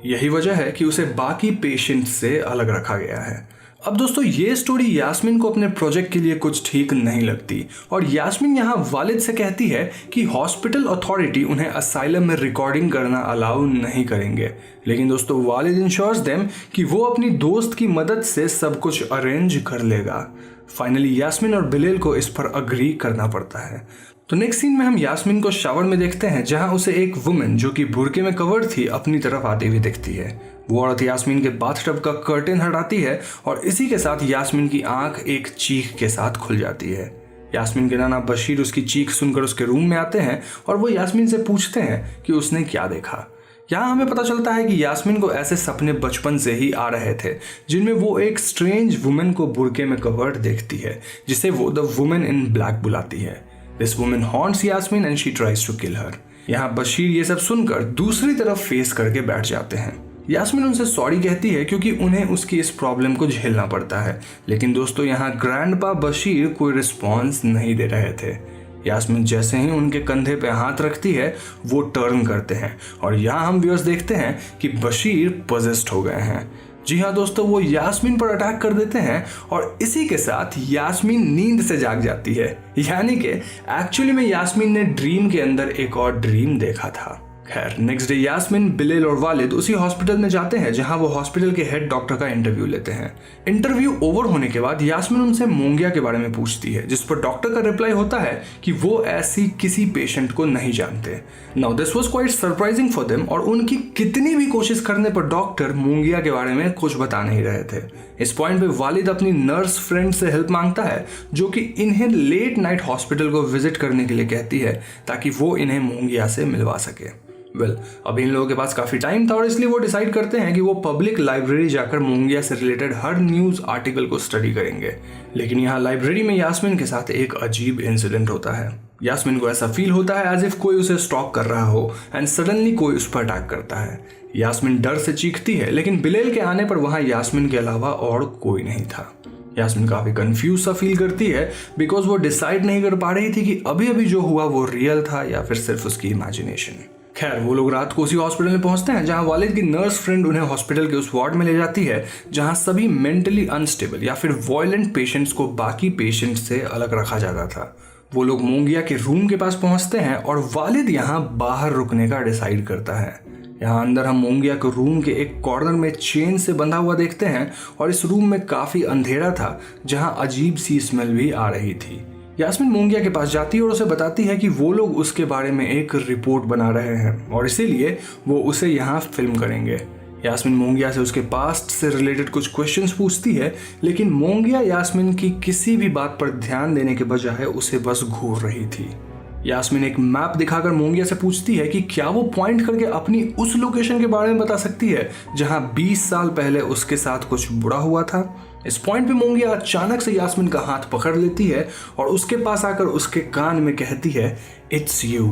यही वजह है कि उसे बाकी पेशेंट से अलग रखा गया है। अब दोस्तों ये स्टोरी यास्मीन को अपने प्रोजेक्ट के लिए कुछ ठीक नहीं लगती और यास्मीन यहाँ वालिद से कहती है कि हॉस्पिटल अथॉरिटी उन्हें असाइलम में रिकॉर्डिंग करना अलाउ नहीं करेंगे। लेकिन दोस्तों वालिद इंश्योर्स देम कि वो अपनी दोस्त की मदद से सब कुछ अरेंज कर लेगा। फाइनली यास्मीन और बिलेल को इस पर अग्री करना पड़ता है। तो नेक्स्ट सीन में हम यास्मीन को शावर में देखते हैं, जहां उसे एक वुमेन जो कि बुर्के में कवर्ड थी अपनी तरफ आती हुई दिखती है। वो औरत यास्मीन के बाथटब का कर्टेन हटाती है और इसी के साथ यास्मीन की आंख एक चीख के साथ खुल जाती है। यास्मीन के नाना बशीर उसकी चीख सुनकर उसके रूम में आते हैं और वो यास्मीन से पूछते हैं कि उसने क्या देखा। यहाँ हमें पता चलता है कि यास्मीन को ऐसे सपने बचपन से ही आ रहे थे जिनमें वो एक स्ट्रेंज वुमेन को बुर्के में कवर्ड देखती है, जिसे वो द वुमेन इन ब्लैक बुलाती है। This women haunts Yasmin and she tries to kill her. यहाँ बशीर ये सब सुनकर दूसरी तरफ फेस करके बैठ जाते हैं। यास्मीन उनसे सॉरी कहती है क्योंकि उन्हें उसकी इस प्रॉब्लम को झेलना पड़ता है। लेकिन दोस्तों यहाँ ग्रैंडपा बशीर कोई रिस्पॉन्स नहीं दे रहे थे। यास्मीन जैसे ही उनके कंधे पे हाथ रखती है वो टर्न करते हैं और यहाँ हम व्यूअर्स देखते हैं कि बशीर पजेस्ड हो गए हैं। जी हाँ दोस्तों, वो यास्मीन पर अटैक कर देते हैं और इसी के साथ यास्मीन नींद से जाग जाती है। यानी कि एक्चुअली में यास्मीन ने ड्रीम के अंदर एक और ड्रीम देखा था। खैर नेक्स्ट डे यास्मीन, बिलेल और वालिद उसी हॉस्पिटल में जाते हैं जहां वो हॉस्पिटल के हेड डॉक्टर का इंटरव्यू लेते हैं। इंटरव्यू ओवर होने के बाद यास्मीन उनसे मोंगिया के बारे में पूछती है, जिस पर डॉक्टर का रिप्लाई होता है कि वो ऐसी किसी पेशेंट को नहीं जानते। Now this was quite surprising for them और उनकी कितनी भी कोशिश करने पर डॉक्टर मोंगिया के बारे में कुछ बता नहीं रहे थे। इस पॉइंट पे वालिद अपनी नर्स फ्रेंड से हेल्प मांगता है, जो कि इन्हें लेट नाइट हॉस्पिटल को विजिट करने के लिए कहती है ताकि वो इन्हें मोंगिया से मिलवा सके। अभी इन लोगों के पास काफी टाइम था और इसलिए वो डिसाइड करते हैं कि वो पब्लिक लाइब्रेरी जाकर मोंगिया से रिलेटेड हर न्यूज आर्टिकल को स्टडी करेंगे। लेकिन यहाँ लाइब्रेरी में यास्मीन के साथ एक अजीब इंसिडेंट होता है। यास्मीन को ऐसा फील होता है एज इफ कोई उसे स्टॉक कर रहा हो एंड सडनली कोई उस पर अटैक करता है। यास्मीन डर से चीखती है, लेकिन बिलेल के आने पर वहां यास्मीन के अलावा और कोई नहीं था। यास्मीन काफी कंफ्यूज सा फील करती है बिकॉज वो डिसाइड नहीं कर पा रही थी कि अभी अभी जो हुआ वो रियल था या फिर सिर्फ उसकी इमेजिनेशन। खैर वो लोग रात को उसी हॉस्पिटल में पहुंचते हैं जहां वालिद की नर्स फ्रेंड उन्हें हॉस्पिटल के उस वार्ड में ले जाती है जहां सभी मेंटली अनस्टेबल या फिर वॉयलेंट पेशेंट्स को बाकी पेशेंट से अलग रखा जाता था। वो लोग मोंगिया के रूम के पास पहुंचते हैं और वालिद यहाँ बाहर रुकने का डिसाइड करता है। यहाँ अंदर हम मोंगिया को रूम के एक कॉर्नर में चेन से बंधा हुआ देखते हैं और इस रूम में काफी अंधेरा था जहाँ अजीब सी स्मेल भी आ रही थी। यास्मीन मोंगिया के पास जाती है और उसे बताती है कि वो लोग उसके बारे में एक रिपोर्ट बना रहे हैं और इसीलिए वो उसे यहाँ फिल्म करेंगे। यास्मीन मोंगिया से उसके पास्ट से रिलेटेड कुछ क्वेश्चंस पूछती है, लेकिन मोंगिया यास्मीन की किसी भी बात पर ध्यान देने के बजाय उसे बस घूर रही थी। यास्मीन एक मैप दिखाकर मोंगिया से पूछती है कि क्या वो पॉइंट करके अपनी उस लोकेशन के बारे में बता सकती है जहां 20 साल पहले उसके साथ कुछ बुरा हुआ था। इस पॉइंट पे मोंगिया अचानक से यास्मीन का हाथ पकड़ लेती है और उसके पास आकर उसके कान में कहती है, इट्स यू।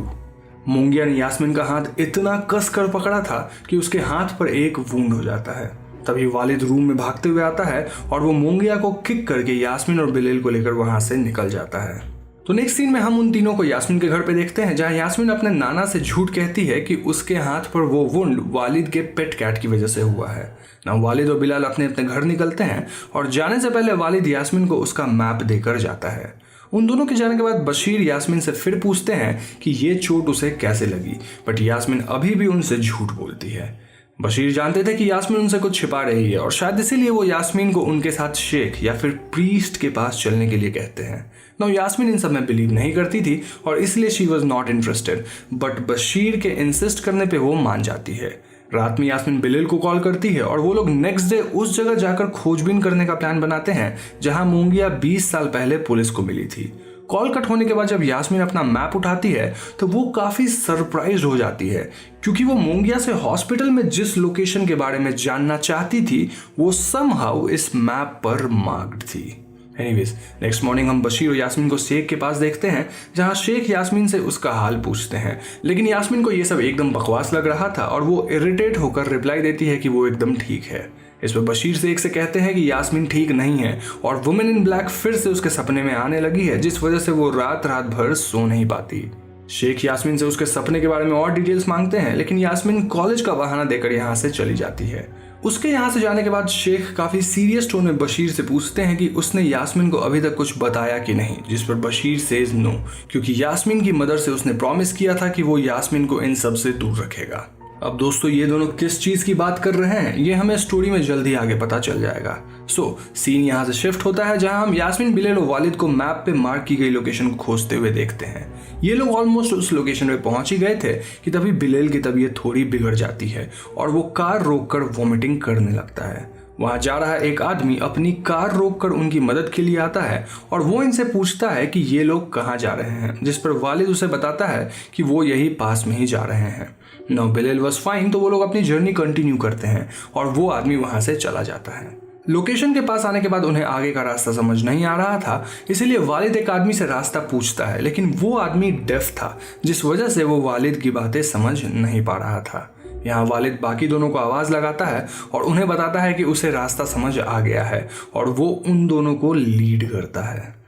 मोंगिया ने यास्मीन का हाथ इतना कस कर पकड़ा था कि उसके हाथ पर एक वूंड हो जाता है। तभी वालिद रूम में भागते हुए आता है और वो मोंगिया को किक करके यास्मीन और बिलेल को लेकर वहां से निकल जाता है। तो नेक्स्ट सीन में हम उन तीनों को यास्मीन के घर पे देखते हैं जहां यास्मीन अपने नाना से झूठ कहती है कि उसके हाथ पर वो वुंड वालिद के पेट कैट की वजह से हुआ है। ना वालिद और बिलाल अपने अपने घर निकलते हैं और जाने से पहले वालिद यास्मीन को उसका मैप देकर जाता है। उन दोनों के जाने के बाद बशीर यास्मीन से फिर पूछते हैं कि ये चोट उसे कैसे लगी, बट यास्मीन अभी भी उनसे झूठ बोलती है। बशीर जानते थे कि यास्मीन उनसे कुछ छिपा रही है और शायद इसीलिए वो यास्मीन को उनके साथ शेख या फिर प्रीस्ट के पास चलने के लिए कहते हैं। नो यास्मीन इन सब में बिलीव नहीं करती थी और इसलिए she was not interested, but Bashir के इंसिस्ट करने पे वो मान जाती है। रात में यास्मीन बिलेल को कॉल करती है और वो लोग नेक्स्ट डे उस जगह जाकर खोजबीन करने का प्लान बनाते हैं जहां मोंगिया 20 साल पहले पुलिस को मिली थी। कॉल कट होने के बाद जब यास्मीन अपना मैप उठाती है तो वो काफी सरप्राइज हो जाती है क्योंकि वो मोंगिया से हॉस्पिटल में जिस लोकेशन के बारे में जानना चाहती थी वो समहाउ इस मैप पर मार्क्ड थी। एनीवेज नेक्स्ट मॉर्निंग हम बशीर और यास्मीन को शेख के पास देखते हैं जहां शेख यास्मीन से उसका हाल पूछते हैं, लेकिन यास्मीन को ये सब एकदम बकवास लग रहा था और वो इरिटेट होकर रिप्लाई देती है कि वो एकदम ठीक है। इस पर बशीर शेख से कहते हैं कि यास्मीन ठीक नहीं है और वुमेन इन ब्लैक फिर से उसके सपने में आने लगी है, जिस वजह से वो रात भर सो नहीं पाती। शेख यास्मीन से उसके सपने के बारे में और डिटेल्स मांगते हैं, लेकिन यास्मीन कॉलेज का बहाना देकर यहाँ से चली जाती है। उसके यहाँ से जाने के बाद शेख काफी सीरियस टोन में बशीर से पूछते हैं कि उसने यास्मीन को अभी तक कुछ बताया कि नहीं, जिस पर बशीर सेज नो, क्योंकि यास्मीन की मदर से उसने प्रॉमिस किया था कि वो यास्मीन को इन सब से दूर रखेगा। अब दोस्तों ये दोनों किस चीज की बात कर रहे हैं ये हमें स्टोरी में जल्दी आगे पता चल जाएगा। सीन यहाँ से शिफ्ट होता है जहां हम यास्मीन, बिलेल और वालिद को मैप पे मार्क की गई लोकेशन को खोजते हुए देखते हैं। ये लोग ऑलमोस्ट उस लोकेशन पे पहुंच ही गए थे कि तभी बिलेल की तबीयत थोड़ी बिगड़ जाती है और वो कार रोककर वॉमिटिंग करने लगता है। वहां जा रहा एक आदमी अपनी कार रोककर उनकी मदद के लिए आता है और वो इनसे पूछता है कि ये लोग कहाँ जा रहे हैं, जिस पर वालिद उसे बताता है कि वो यही पास में ही जा रहे हैं। नाउ बिलेल वाज फाइन, तो वो लोग अपनी जर्नी कंटिन्यू करते हैं और वो आदमी वहां से चला जाता है। लोकेशन के पास आने के बाद उन्हें आगे का रास्ता समझ नहीं आ रहा था, इसीलिए वालिद एक आदमी से रास्ता पूछता है, लेकिन वो आदमी डेफ था, जिस वजह से वो वालिद की बातें समझ नहीं पा रहा था। यहाँ वालिद बाकी दोनों को आवाज लगाता है और उन्हें बताता है कि उसे रास्ता समझ आ गया है और वो उन दोनों को लीड करता है।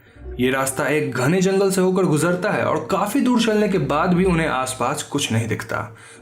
ये रास्ता एक घने जंगल से होकर गुजरता है और काफी दूर चलने के बाद भी उन्हें आसपास कुछ नहीं दिखता।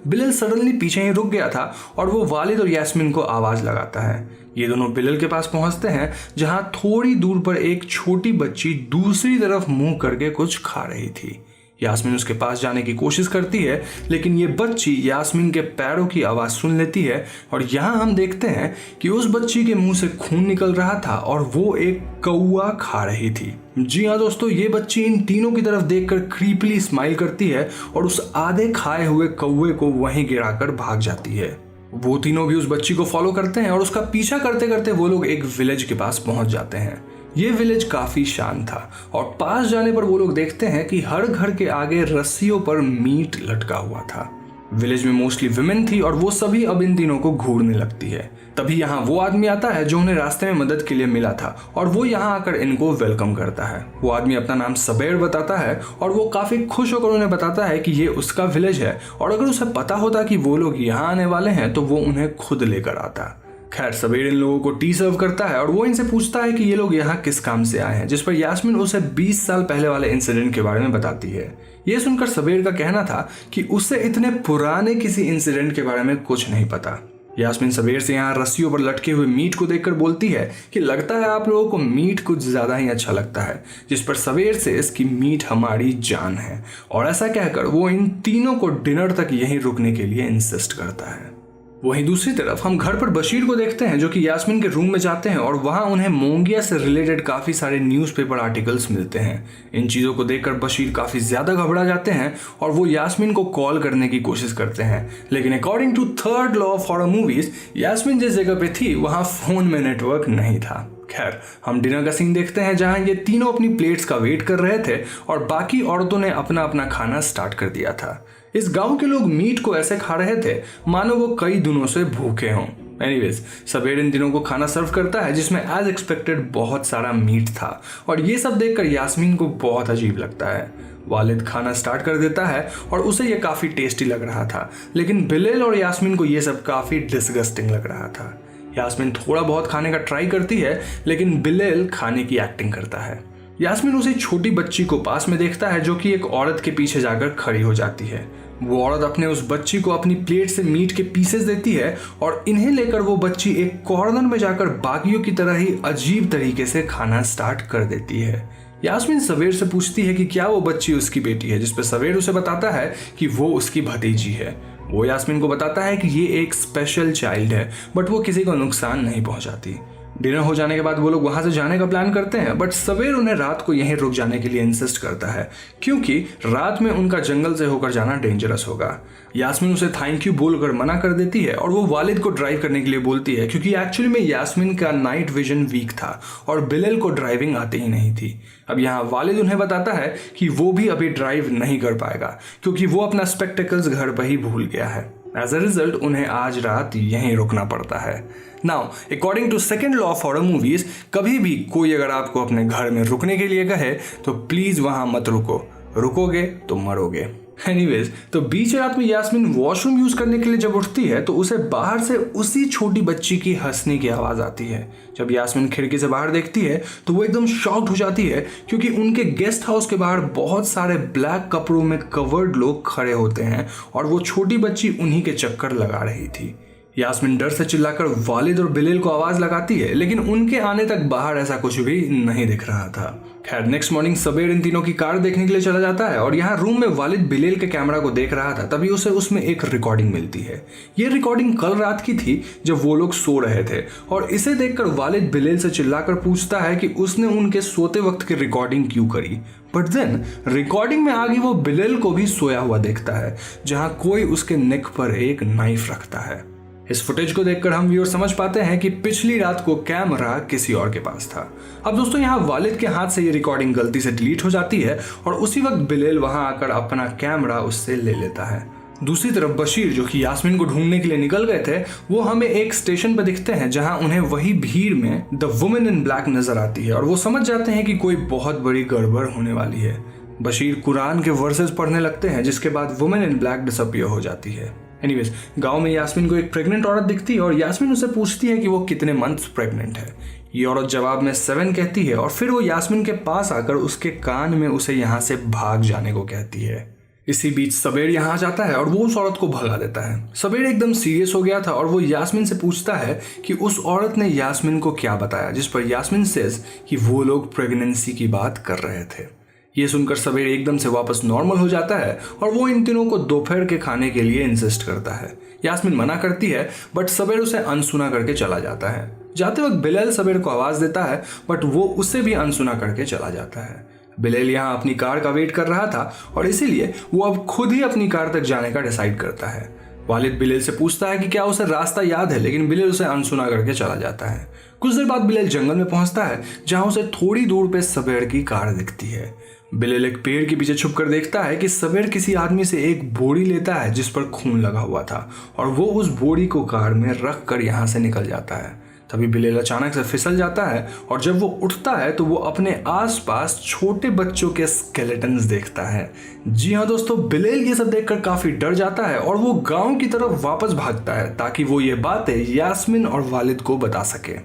बिलेल सडनली पीछे ही रुक गया था और वो वालिद और यास्मीन को आवाज लगाता है। ये दोनों बिलेल के पास पहुंचते हैं जहां थोड़ी दूर पर एक छोटी बच्ची दूसरी तरफ मुंह करके कुछ खा रही थी। यास्मीन उसके पास जाने की कोशिश करती है, लेकिन ये बच्ची यास्मीन के पैरों की आवाज सुन लेती है और यहाँ हम देखते हैं कि उस बच्ची के मुंह से खून निकल रहा था और वो एक कौआ खा रही थी। जी हाँ दोस्तों, ये बच्ची इन तीनों की तरफ देखकर क्रीपली स्माइल करती है और उस आधे खाए हुए कौए को वहीं गिराकर भाग जाती है। वो तीनों भी उस बच्ची को फॉलो करते हैं और उसका पीछा करते करते वो लोग एक विलेज के पास पहुंच जाते हैं। ये विलेज काफी शांत था और पास जाने पर वो लोग देखते हैं कि हर घर के आगे रस्सियों पर मीट लटका हुआ था। विलेज में मोस्टली विमेन थी और वो सभी अब इन तीनों को घूरने लगती है। तभी यहाँ वो आदमी आता है जो उन्हें रास्ते में मदद के लिए मिला था और वो यहाँ आकर इनको वेलकम करता है। वो आदमी अपना नाम सबेर बताता है और वो काफी खुश होकर उन्हें बताता है कि ये उसका विलेज है और अगर उसे पता होता कि वो लोग यहाँ आने वाले हैं तो वो उन्हें खुद लेकर आता। खैर सबेर इन लोगों को टी सर्व करता है और वो इनसे पूछता है कि ये लोग यहाँ किस काम से आए हैं, जिस पर यास्मीन उसे 20 साल पहले वाले इंसिडेंट के बारे में बताती है। ये सुनकर सबेर का कहना था कि उसे इतने पुराने किसी इंसिडेंट के बारे में कुछ नहीं पता। यास्मीन सबेर से यहाँ रस्सियों पर लटके हुए मीट को देखकर बोलती है कि लगता है आप लोगों को मीट कुछ ज्यादा ही अच्छा लगता है, जिस पर सबेर से इसकी मीट हमारी जान है और ऐसा कहकर वो इन तीनों को डिनर तक यहीं रुकने के लिए इंसिस्ट करता है। वहीं दूसरी तरफ हम घर पर बशीर को देखते हैं जो कि यास्मीन के रूम में जाते हैं और वहां उन्हें मोंगिया से रिलेटेड काफी सारे न्यूज़पेपर आर्टिकल्स मिलते हैं। इन चीजों को देखकर बशीर काफी ज्यादा घबरा जाते हैं और वो यास्मीन को कॉल करने की कोशिश करते हैं, लेकिन according to third law of horror movies Yasmin जिस जगह पे थी वहां फोन में नेटवर्क नहीं था। खैर हम डिनर का सीन देखते हैं जहां ये तीनों अपनी प्लेट्स का वेट कर रहे थे और बाकी औरतों ने अपना अपना खाना स्टार्ट कर दिया था। इस गांव के लोग मीट को ऐसे खा रहे थे मानो वो कई दिनों से भूखे हों। एनीवेज सबेर इन दिनों को खाना सर्व करता है जिसमें एज एक्सपेक्टेड बहुत सारा मीट था और ये सब देखकर यास्मीन को बहुत अजीब लगता है। वालिद खाना स्टार्ट कर देता है और उसे ये काफी टेस्टी लग रहा था, लेकिन बिलेल और यास्मीन को ये सब काफी डिसगस्टिंग लग रहा था। यास्मीन थोड़ा बहुत खाने का ट्राई करती है, लेकिन बिलेल खाने की एक्टिंग करता है। यास्मीन उसे छोटी बच्ची को पास में देखता है जो कि एक औरत के पीछे जाकर खड़ी हो जाती है। वो औरत अपने उस बच्ची को अपनी प्लेट से मीट के पीसेस देती है और इन्हें लेकर वो बच्ची एक कॉर्नर में जाकर बाकियों की तरह ही अजीब तरीके से खाना स्टार्ट कर देती है। यास्मीन सबेर से पूछती है कि क्या वो बच्ची उसकी बेटी है, जिस पर सबेर उसे बताता है कि वो उसकी भतीजी है। वो यास्मीन को बताता है कि ये एक स्पेशल चाइल्ड है बट वो किसी को नुकसान नहीं पहुंचाती। डिनर हो जाने के बाद वो लोग वहां से जाने का प्लान करते हैं बट सबेर उन्हें रात को यहीं रुक जाने के लिए इंसिस्ट करता है क्योंकि रात में उनका जंगल से होकर जाना डेंजरस होगा। यास्मीन उसे थैंक यू बोलकर मना कर देती है और वो वालिद को ड्राइव करने के लिए बोलती है क्योंकि एक्चुअली में यास्मीन का नाइट विजन वीक था और बिलेल को ड्राइविंग आती ही नहीं थी। अब यहाँ वालिद उन्हें बताता है कि वो भी अभी ड्राइव नहीं कर पाएगा क्योंकि वो अपना स्पेक्टेकल्स घर पर ही भूल गया है। एज अ रिजल्ट उन्हें आज रात यहीं रुकना पड़ता है। Now according to second law of horror movies, कभी भी कोई अगर आपको अपने घर में रुकने के लिए कहे तो प्लीज वहां मत रुको, रुकोगे तो मरोगे। एनीवेज, तो बीच रात में यास्मीन वॉशरूम यूज करने के लिए जब उठती है तो उसे बाहर से उसी छोटी बच्ची की हंसने की आवाज आती है। जब यास्मीन खिड़की से बाहर देखती है तो वो एकदम शॉक्ड हो जाती है, क्योंकि उनके गेस्ट हाउस के बाहर बहुत सारे ब्लैक कपड़ों में कवर्ड लोग खड़े होते हैं और वो छोटी बच्ची उन्हीं के चक्कर लगा रही थी। यास्मीन डर से चिल्लाकर वालिद और बिलेल को आवाज लगाती है, लेकिन उनके आने तक बाहर ऐसा कुछ भी नहीं दिख रहा था। खैर, नेक्स्ट मॉर्निंग सबेर इन तीनों की कार देखने के लिए चला जाता है और यहाँ रूम में वालिद बिलेल के कैमरा को देख रहा था, तभी उसे उसमें एक रिकॉर्डिंग मिलती है। ये रिकॉर्डिंग कल रात की थी जब वो लोग सो रहे थे, और इसे देखकर वालिद बिलेल से चिल्लाकर पूछता है कि उसने उनके सोते वक्त की रिकॉर्डिंग क्यों करी। बट देन रिकॉर्डिंग में आगे वो बिलेल को भी सोया हुआ देखता है, जहाँ कोई उसके नेक पर एक नाइफ रखता है। इस फुटेज को देखकर हम व्यूअर समझ पाते हैं कि पिछली रात को कैमरा किसी और के पास था। अब दोस्तों, यहाँ वालिद के हाथ से ये रिकॉर्डिंग गलती से डिलीट हो जाती है और उसी वक्त बिलेल वहां आकर अपना कैमरा उससे ले लेता है। दूसरी तरफ बशीर, जो कि यास्मीन को ढूंढने के लिए निकल गए थे, वो हमें एक स्टेशन पर दिखते हैं जहां उन्हें वही भीड़ में द वुमेन इन ब्लैक नजर आती है और वो समझ जाते हैं कि कोई बहुत बड़ी गड़बड़ होने वाली है। बशीर कुरान के वर्सेस पढ़ने लगते हैं, जिसके बाद वुमेन इन ब्लैक डिसअपीयर हो जाती है। एनीवेज, गांव में यास्मीन को एक प्रेग्नेंट औरत दिखती है और यास्मीन उसे पूछती है कि वो कितने मंथ्स प्रेग्नेंट है। ये औरत जवाब में 7 कहती है और फिर वो यास्मीन के पास आकर उसके कान में उसे यहाँ से भाग जाने को कहती है। इसी बीच सबेर यहाँ आ जाता है और वो उस औरत को भगा देता है। सबेर एकदम सीरियस हो गया था और वो यास्मीन से पूछता है कि उस औरत ने यास्मीन को क्या बताया, जिस पर यास्मीन सेज कि वो लोग प्रेगनेंसी की बात कर रहे थे। ये सुनकर सबेर एकदम से वापस नॉर्मल हो जाता है और वो इन तीनों को दोपहर के खाने के लिए इंसिस्ट करता है। यास्मीन मना करती है, बट सबेर उसे अनसुना करके चला जाता है। जाते वक्त बिलेल सबेर को आवाज देता है, बट वो उसे भी अनसुना करके चला जाता है। बिलेल यहाँ अपनी कार का वेट कर रहा था और इसीलिए वो अब खुद ही अपनी कार तक जाने का डिसाइड करता है। वालिद बिलेल से पूछता है कि क्या उसे रास्ता याद है, लेकिन बिलेल उसे अनसुना करके चला जाता है। कुछ देर बाद बिलेल जंगल में पहुंचता है, जहां उसे थोड़ी दूर पे सबेर की कार दिखती है। बिलेल एक पेड़ के पीछे छुपकर देखता है कि सबेर किसी आदमी से एक बोरी लेता है जिस पर खून लगा हुआ था, और वो उस बोरी को कार में रख कर यहाँ से निकल जाता है। तभी बिलेल अचानक से फिसल जाता है और जब वो उठता है तो वो अपने आसपास छोटे बच्चों के स्केलेटन्स देखता है। जी हाँ दोस्तों, बिलेल ये सब देखकर काफी डर जाता है और वो गांव की तरफ वापस भागता है ताकि वो ये बातें यास्मीन और वालिद को बता सके।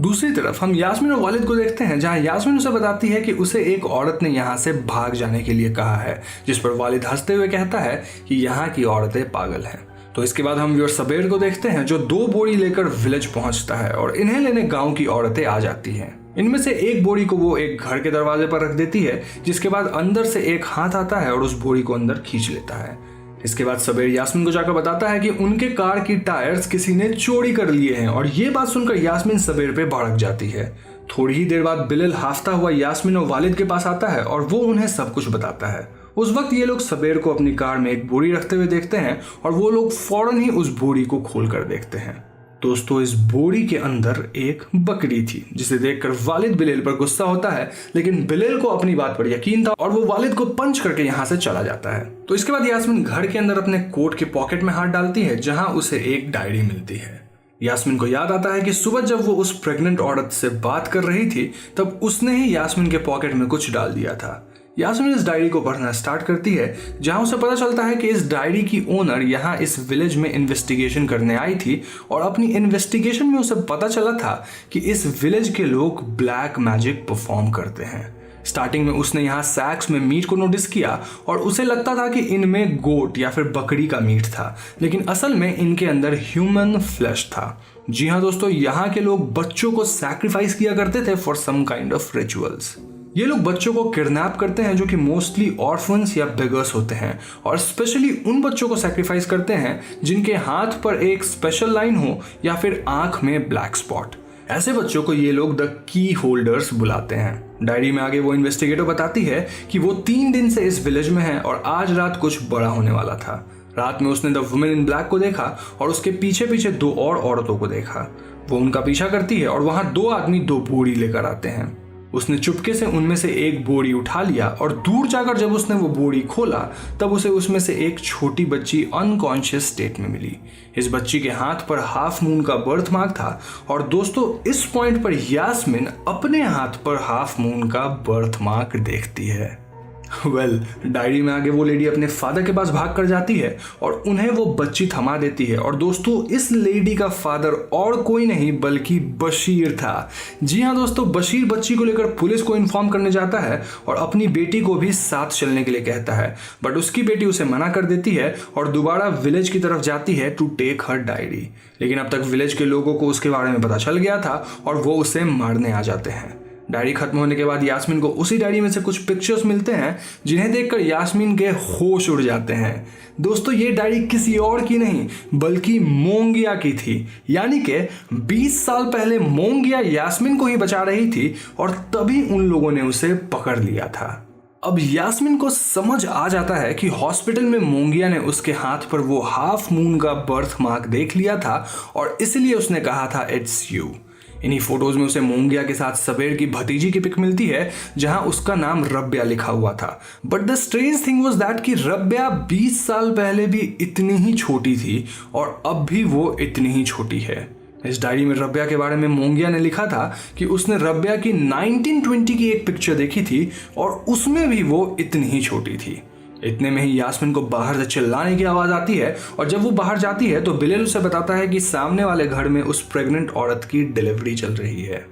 दूसरी तरफ हम यास्मीन और वालिद को देखते हैं, जहां यास्मीन उसे बताती है कि उसे एक औरत ने यहाँ से भाग जाने के लिए कहा है, जिस पर वालिद हंसते हुए कहता है कि यहाँ की औरतें पागल हैं। तो इसके बाद हम व्यूअर सबेर को देखते हैं, जो 2 बोरी लेकर विलेज पहुंचता है और इन्हें लेने गांव की औरतें आ जाती हैं। इनमें से एक बोरी को वो एक घर के दरवाजे पर रख देती है, जिसके बाद अंदर से एक हाथ आता है और उस बोरी को अंदर खींच लेता है। इसके बाद सबेर यास्मीन को जाकर बताता है कि उनके कार की टायर्स किसी ने चोरी कर लिए हैं, और ये बात सुनकर यास्मीन सबेर पे भड़क जाती है। थोड़ी ही देर बाद बिलेल हाफता हुआ यास्मीन और वालिद के पास आता है और वो उन्हें सब कुछ बताता है। उस वक्त ये लोग सबेर को अपनी कार में एक बोरी रखते हुए देखते हैं और वो लोग फौरन ही उस बोरी को खोलकर देखते हैं। दोस्तों, इस बोरी के अंदर एक बकरी थी, जिसे देखकर वालिद बिलेल पर गुस्सा होता है, लेकिन बिलेल को अपनी बात पर यकीन था और वो वालिद को पंच करके यहाँ से चला जाता है। तो इसके बाद यास्मीन घर के अंदर अपने कोट के पॉकेट में हाथ डालती है, जहां उसे एक डायरी मिलती है। यास्मीन को याद आता है कि सुबह जब वो उस प्रेग्नेंट औरत से बात कर रही थी, तब उसने ही यास्मीन के पॉकेट में कुछ डाल दिया था। यास्मीन इस डायरी को पढ़ना स्टार्ट करती है, जहां उसे पता चलता है कि इस डायरी की ओनर यहां इस विलेज में इन्वेस्टिगेशन करने आई थी और अपनी इन्वेस्टिगेशन में उसे पता चला था कि इस विलेज के लोग ब्लैक मैजिक परफॉर्म करते हैं। स्टार्टिंग में उसने यहाँ सैक्स में मीट को नोटिस किया और उसे लगता था कि इनमें गोट या फिर बकरी का मीट था, लेकिन असल में इनके अंदर ह्यूमन फ्लैश था। जी हाँ दोस्तों, यहाँ के लोग बच्चों को सैक्रिफाइस किया करते थे for some kind of rituals. ये लोग बच्चों को किडनैप करते हैं, जो कि मोस्टली ऑर्फन्स या बेगर्स होते हैं, और स्पेशली उन बच्चों को सैक्रिफाइस करते हैं जिनके हाथ पर एक स्पेशल लाइन हो या फिर आंख में ब्लैक स्पॉट। ऐसे बच्चों को ये लोग द की होल्डर्स बुलाते हैं। डायरी में आगे वो इन्वेस्टिगेटर बताती है कि वो 3 दिन से इस विलेज में है और आज रात कुछ बड़ा होने वाला था। रात में उसने द वुमेन इन ब्लैक को देखा और उसके पीछे पीछे 2 और औरतों को देखा। वो उनका पीछा करती है और वहां 2 आदमी 2 बोरी लेकर आते हैं। उसने चुपके से उनमें से एक बोरी उठा लिया और दूर जाकर जब उसने वो बोरी खोला, तब उसे उसमें से एक छोटी बच्ची अनकॉन्शियस स्टेट में मिली। इस बच्ची के हाथ पर हाफ मून का बर्थ मार्क था, और दोस्तों इस पॉइंट पर यास्मीन अपने हाथ पर हाफ मून का बर्थ मार्क देखती है। डायरी में आगे वो लेडी अपने फादर के पास भाग कर जाती है और उन्हें वो बच्ची थमा देती है। और दोस्तों, इस लेडी का फादर और कोई नहीं बल्कि बशीर था। जी हाँ दोस्तों, बशीर बच्ची को लेकर पुलिस को इन्फॉर्म करने जाता है और अपनी बेटी को भी साथ चलने के लिए कहता है, बट उसकी बेटी उसे मना कर देती है और दोबारा विलेज की तरफ जाती है टू टेक हर डायरी। लेकिन अब तक विलेज के लोगों को उसके बारे में पता चल गया था और वो उसे मारने आ जाते हैं। डायरी खत्म होने के बाद यास्मीन को उसी डायरी में से कुछ पिक्चर्स मिलते हैं जिन्हें देखकर यास्मीन के होश उड़ जाते हैं। दोस्तों, ये डायरी किसी और की नहीं बल्कि मोंगिया की थी। यानी कि 20 साल पहले मोंगिया यास्मीन को ही बचा रही थी और तभी उन लोगों ने उसे पकड़ लिया था। अब यास्मीन को समझ आ जाता है कि हॉस्पिटल में मोंगिया ने उसके हाथ पर वो हाफ मून का बर्थ मार्क देख लिया था और इसलिए उसने कहा था इट्स यू। इन्हीं फोटोज में उसे मोंगिया के साथ सबेर की भतीजी की पिक मिलती है जहां उसका नाम रब्या लिखा हुआ था। But the strange thing was that कि रब्या 20 साल पहले भी इतनी ही छोटी थी और अब भी वो इतनी ही छोटी है। इस डायरी में रब्या के बारे में मोंगिया ने लिखा था कि उसने रब्या की 1920 की एक पिक्चर देखी थी और उसमें भी वो इतनी ही छोटी थी। इतने में ही यास्मीन को बाहर से चिल्लाने की आवाज आती है और जब वो बाहर जाती है तो बिलेल उसे बताता है कि सामने वाले घर में उस प्रेग्नेंट औरत की डिलीवरी चल रही है।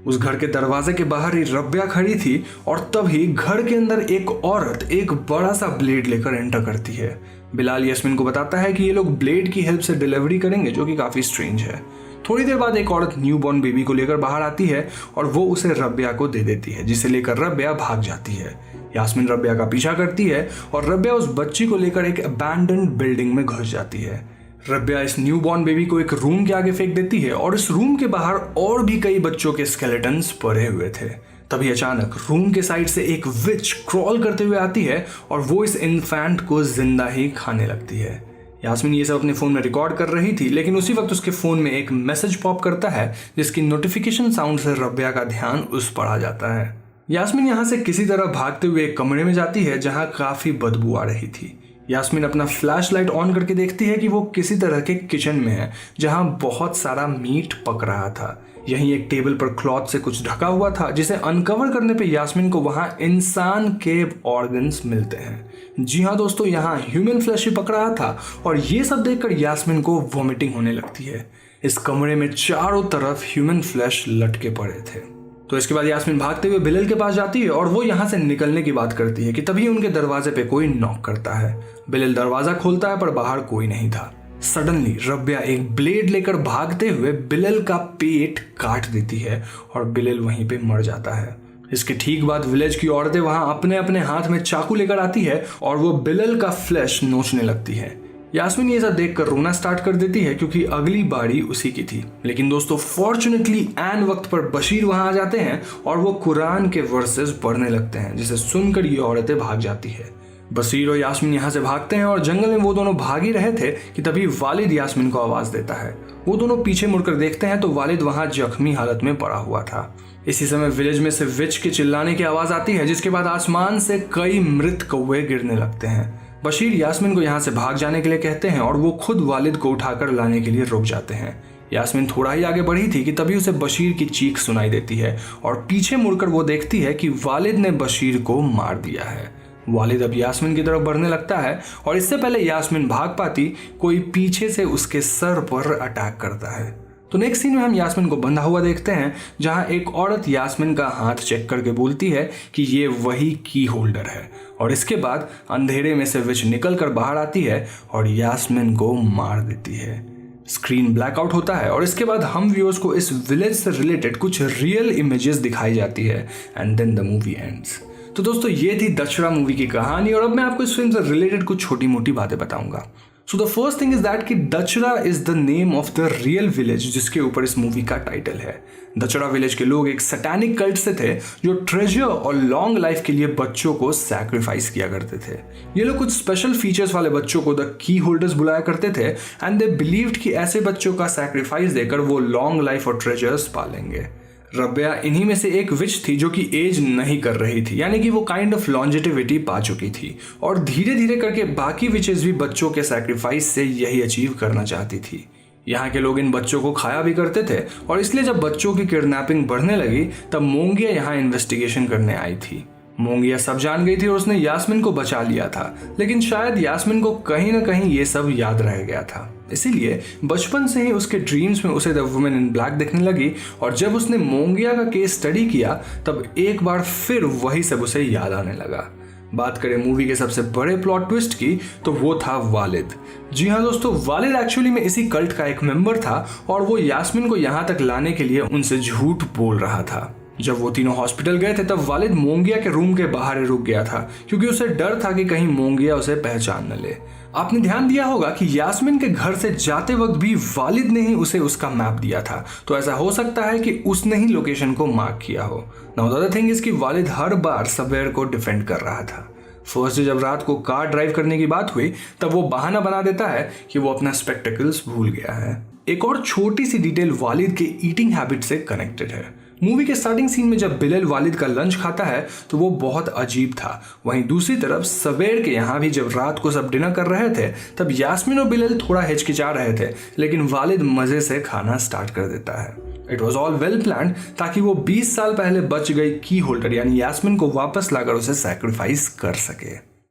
उस घर के दरवाजे के बाहर ही रब्या खड़ी थी और तभी घर के अंदर एक औरत एक बड़ा सा ब्लेड लेकर एंटर करती है। बिलाल यास्मीन को बताता है कि ये लोग ब्लेड की हेल्प से डिलीवरी करेंगे, जो कि काफी स्ट्रेंज है। थोड़ी देर बाद एक औरत न्यू बॉर्न बेबी को लेकर बाहर आती है और वो उसे रब्या को दे देती है, जिसे लेकर रब्या भाग जाती है। यास्मीन रब्या का पीछा करती है और रब्या उस बच्ची को लेकर एक अबैंडन्ड बिल्डिंग में घुस जाती है। रब्या इस न्यू बॉर्न बेबी को एक रूम के आगे फेंक देती है और इस रूम के बाहर और भी कई बच्चों के स्केलेटन्स पड़े हुए थे। तभी अचानक रूम के साइड से एक विच क्रॉल करते हुए आती है और वो इस इन्फेंट को जिंदा ही खाने लगती है। यास्मीन ये सब अपने फोन में रिकॉर्ड कर रही थी, लेकिन उसी वक्त उसके फोन में एक मैसेज पॉप करता है जिसकी नोटिफिकेशन साउंड से रब्या का ध्यान उस पर आ जाता है। यास्मीन यहाँ से किसी तरह भागते हुए एक कमरे में जाती है जहाँ काफी बदबू आ रही थी। यास्मीन अपना फ्लैश लाइट ऑन करके देखती है कि वो किसी तरह के किचन में है जहाँ बहुत सारा मीट पक रहा था। यहीं एक टेबल पर क्लॉथ से कुछ ढका हुआ था जिसे अनकवर करने पे यास्मीन को वहां इंसान के ऑर्गन्स मिलते हैं। जी हाँ दोस्तों, यहाँ ह्यूमन फ्लैश ही पक रहा था और ये सब देखकर यास्मीन को वॉमिटिंग होने लगती है। इस कमरे में चारों तरफ ह्यूमन फ्लैश लटके पड़े थे। तो इसके बाद यास्मीन भागते हुए बिलेल के पास जाती है और वो यहाँ से निकलने की बात करती है कि तभी उनके दरवाजे पे कोई नॉक करता है। बिलेल दरवाजा खोलता है पर बाहर कोई नहीं था। सडनली रब्या एक ब्लेड लेकर भागते हुए बिलेल का पेट काट देती है और बिलेल वहीं पे मर जाता है। इसके ठीक बाद विलेज की औरतें वहां अपने अपने हाथ में चाकू लेकर आती है और वो बिलेल का फ्लैश नोचने लगती है। यास्मीन ये सब देखकर रोना स्टार्ट कर देती है क्योंकि अगली बारी उसी की थी। लेकिन दोस्तों, फॉर्चुनेटली एन वक्त पर बशीर वहां आ जाते हैं और वो कुरान के वर्सेस पढ़ने लगते हैं, जिसे सुनकर ये औरतें भाग जाती है। बशीर और यास्मीन यहाँ से भागते हैं और जंगल में वो दोनों भाग ही रहे थे कि तभी वालिद यास्मीन को आवाज देता है। वो दोनों पीछे मुड़कर देखते हैं तो वालिद वहां जख्मी हालत में पड़ा हुआ था। इसी समय विलेज में से विच के चिल्लाने की आवाज आती है, जिसके बाद आसमान से कई मृत कौवे गिरने लगते हैं। बशीर यास्मीन को यहाँ से भाग जाने के लिए कहते हैं और वो खुद वालिद को उठाकर लाने के लिए रुक जाते हैं। यास्मीन थोड़ा ही आगे बढ़ी थी कि तभी उसे बशीर की चीख सुनाई देती है और पीछे मुड़कर वो देखती है कि वालिद ने बशीर को मार दिया है। वालिद अब यास्मीन की तरफ बढ़ने लगता है और इससे पहले यास्मीन भाग पाती, कोई पीछे से उसके सर पर अटैक करता है। तो नेक्स्ट सीन में हम यास्मीन को बंधा हुआ देखते हैं जहां एक औरत यास्मीन का हाथ चेक करके बोलती है कि ये वही की होल्डर है और इसके बाद अंधेरे में से विच निकल कर बाहर आती है और यास्मीन को मार देती है। स्क्रीन ब्लैकआउट होता है और इसके बाद हम व्यूअर्स को इस विलेज से रिलेटेड कुछ रियल इमेजेस दिखाई जाती है and then the movie ends. तो दोस्तों, ये थी दशहरा मूवी की कहानी और अब मैं आपको इस फिल्म से रिलेटेड कुछ छोटी मोटी बातें बताऊंगा। So the first thing is that कि Dussehra is the name of the real village जिसके ऊपर इस मूवी का टाइटल है। दशहरा विलेज के लोग एक सैटानिक कल्ट से थे जो ट्रेजर और लॉन्ग लाइफ के लिए बच्चों को सैक्रिफाइस किया करते थे। ये लोग कुछ स्पेशल फीचर्स वाले बच्चों को द की होल्डर्स बुलाया करते थे एंड दे बिलीव्ड कि ऐसे बच्चों का सैक्रिफाइस देकर वो लॉन्ग लाइफ और ट्रेजर्स पालेंगे। रब्या इन्हीं में से एक विच थी जो कि एज नहीं कर रही थी, यानी कि वो काइंड ऑफ लॉन्जेटिविटी पा चुकी थी और धीरे धीरे करके बाकी विचेस भी बच्चों के सैक्रिफाइस से यही अचीव करना चाहती थी। यहाँ के लोग इन बच्चों को खाया भी करते थे और इसलिए जब बच्चों की किडनैपिंग बढ़ने लगी तब मोंगिया यहाँ इन्वेस्टिगेशन करने आई थी। मोंगिया सब जान गई थी और उसने यास्मीन को बचा लिया था, लेकिन शायद यास्मीन को कहीं ना कहीं ये सब याद रह गया था। इसीलिए बचपन से ही उसके ड्रीम्स में उसे द वुमेन इन ब्लैक दिखने लगी और जब उसने मोंगिया का केस स्टडी किया तब एक बार फिर वही सब उसे याद आने लगा। बात करें मूवी के सबसे बड़े प्लॉट ट्विस्ट की तो वो था वालिद। जी हाँ दोस्तों, वालिद एक्चुअली में इसी कल्ट का एक मेंबर था और वो यास्मीन को यहाँ तक लाने के लिए उनसे झूठ बोल रहा था। जब वो तीनों हॉस्पिटल गए थे तब वालिद मोंगिया के रूम के बाहर रुक गया था क्योंकि उसे डर था कि कहीं मोंगिया उसे पहचान न ले। आपने ध्यान दिया होगा कि यास्मीन के घर से जाते वक्त भी वालिद ने ही उसे उसका मैप दिया था, तो ऐसा हो सकता है कि उसने ही लोकेशन को मार्क किया हो। Now the other thing is कि वालिद हर बार सवेर को डिफेंड कर रहा था। फर्स्ट जब रात को कार ड्राइव करने की बात हुई तब वो बहाना बना देता है कि वो अपना स्पेक्टिकल्स भूल गया है। एक और छोटी सी डिटेल वालिद के ईटिंग हैबिट से कनेक्टेड है। मूवी के स्टार्टिंग सीन में जब बिलल वालिद का लंच खाता है तो वो बहुत अजीब था। वहीं दूसरी तरफ सवेर के यहाँ भी जब रात को सब डिनर कर रहे थे तब यास्मीन और बिलल थोड़ा हिचकिचा रहे थे, लेकिन वालिद मजे से खाना स्टार्ट कर देता है। It was all well planned ताकि वो 20 साल पहले बच गई की होल्डर यानी यास्मीन को वापस लाकर उसे सैक्रिफाइस कर सके।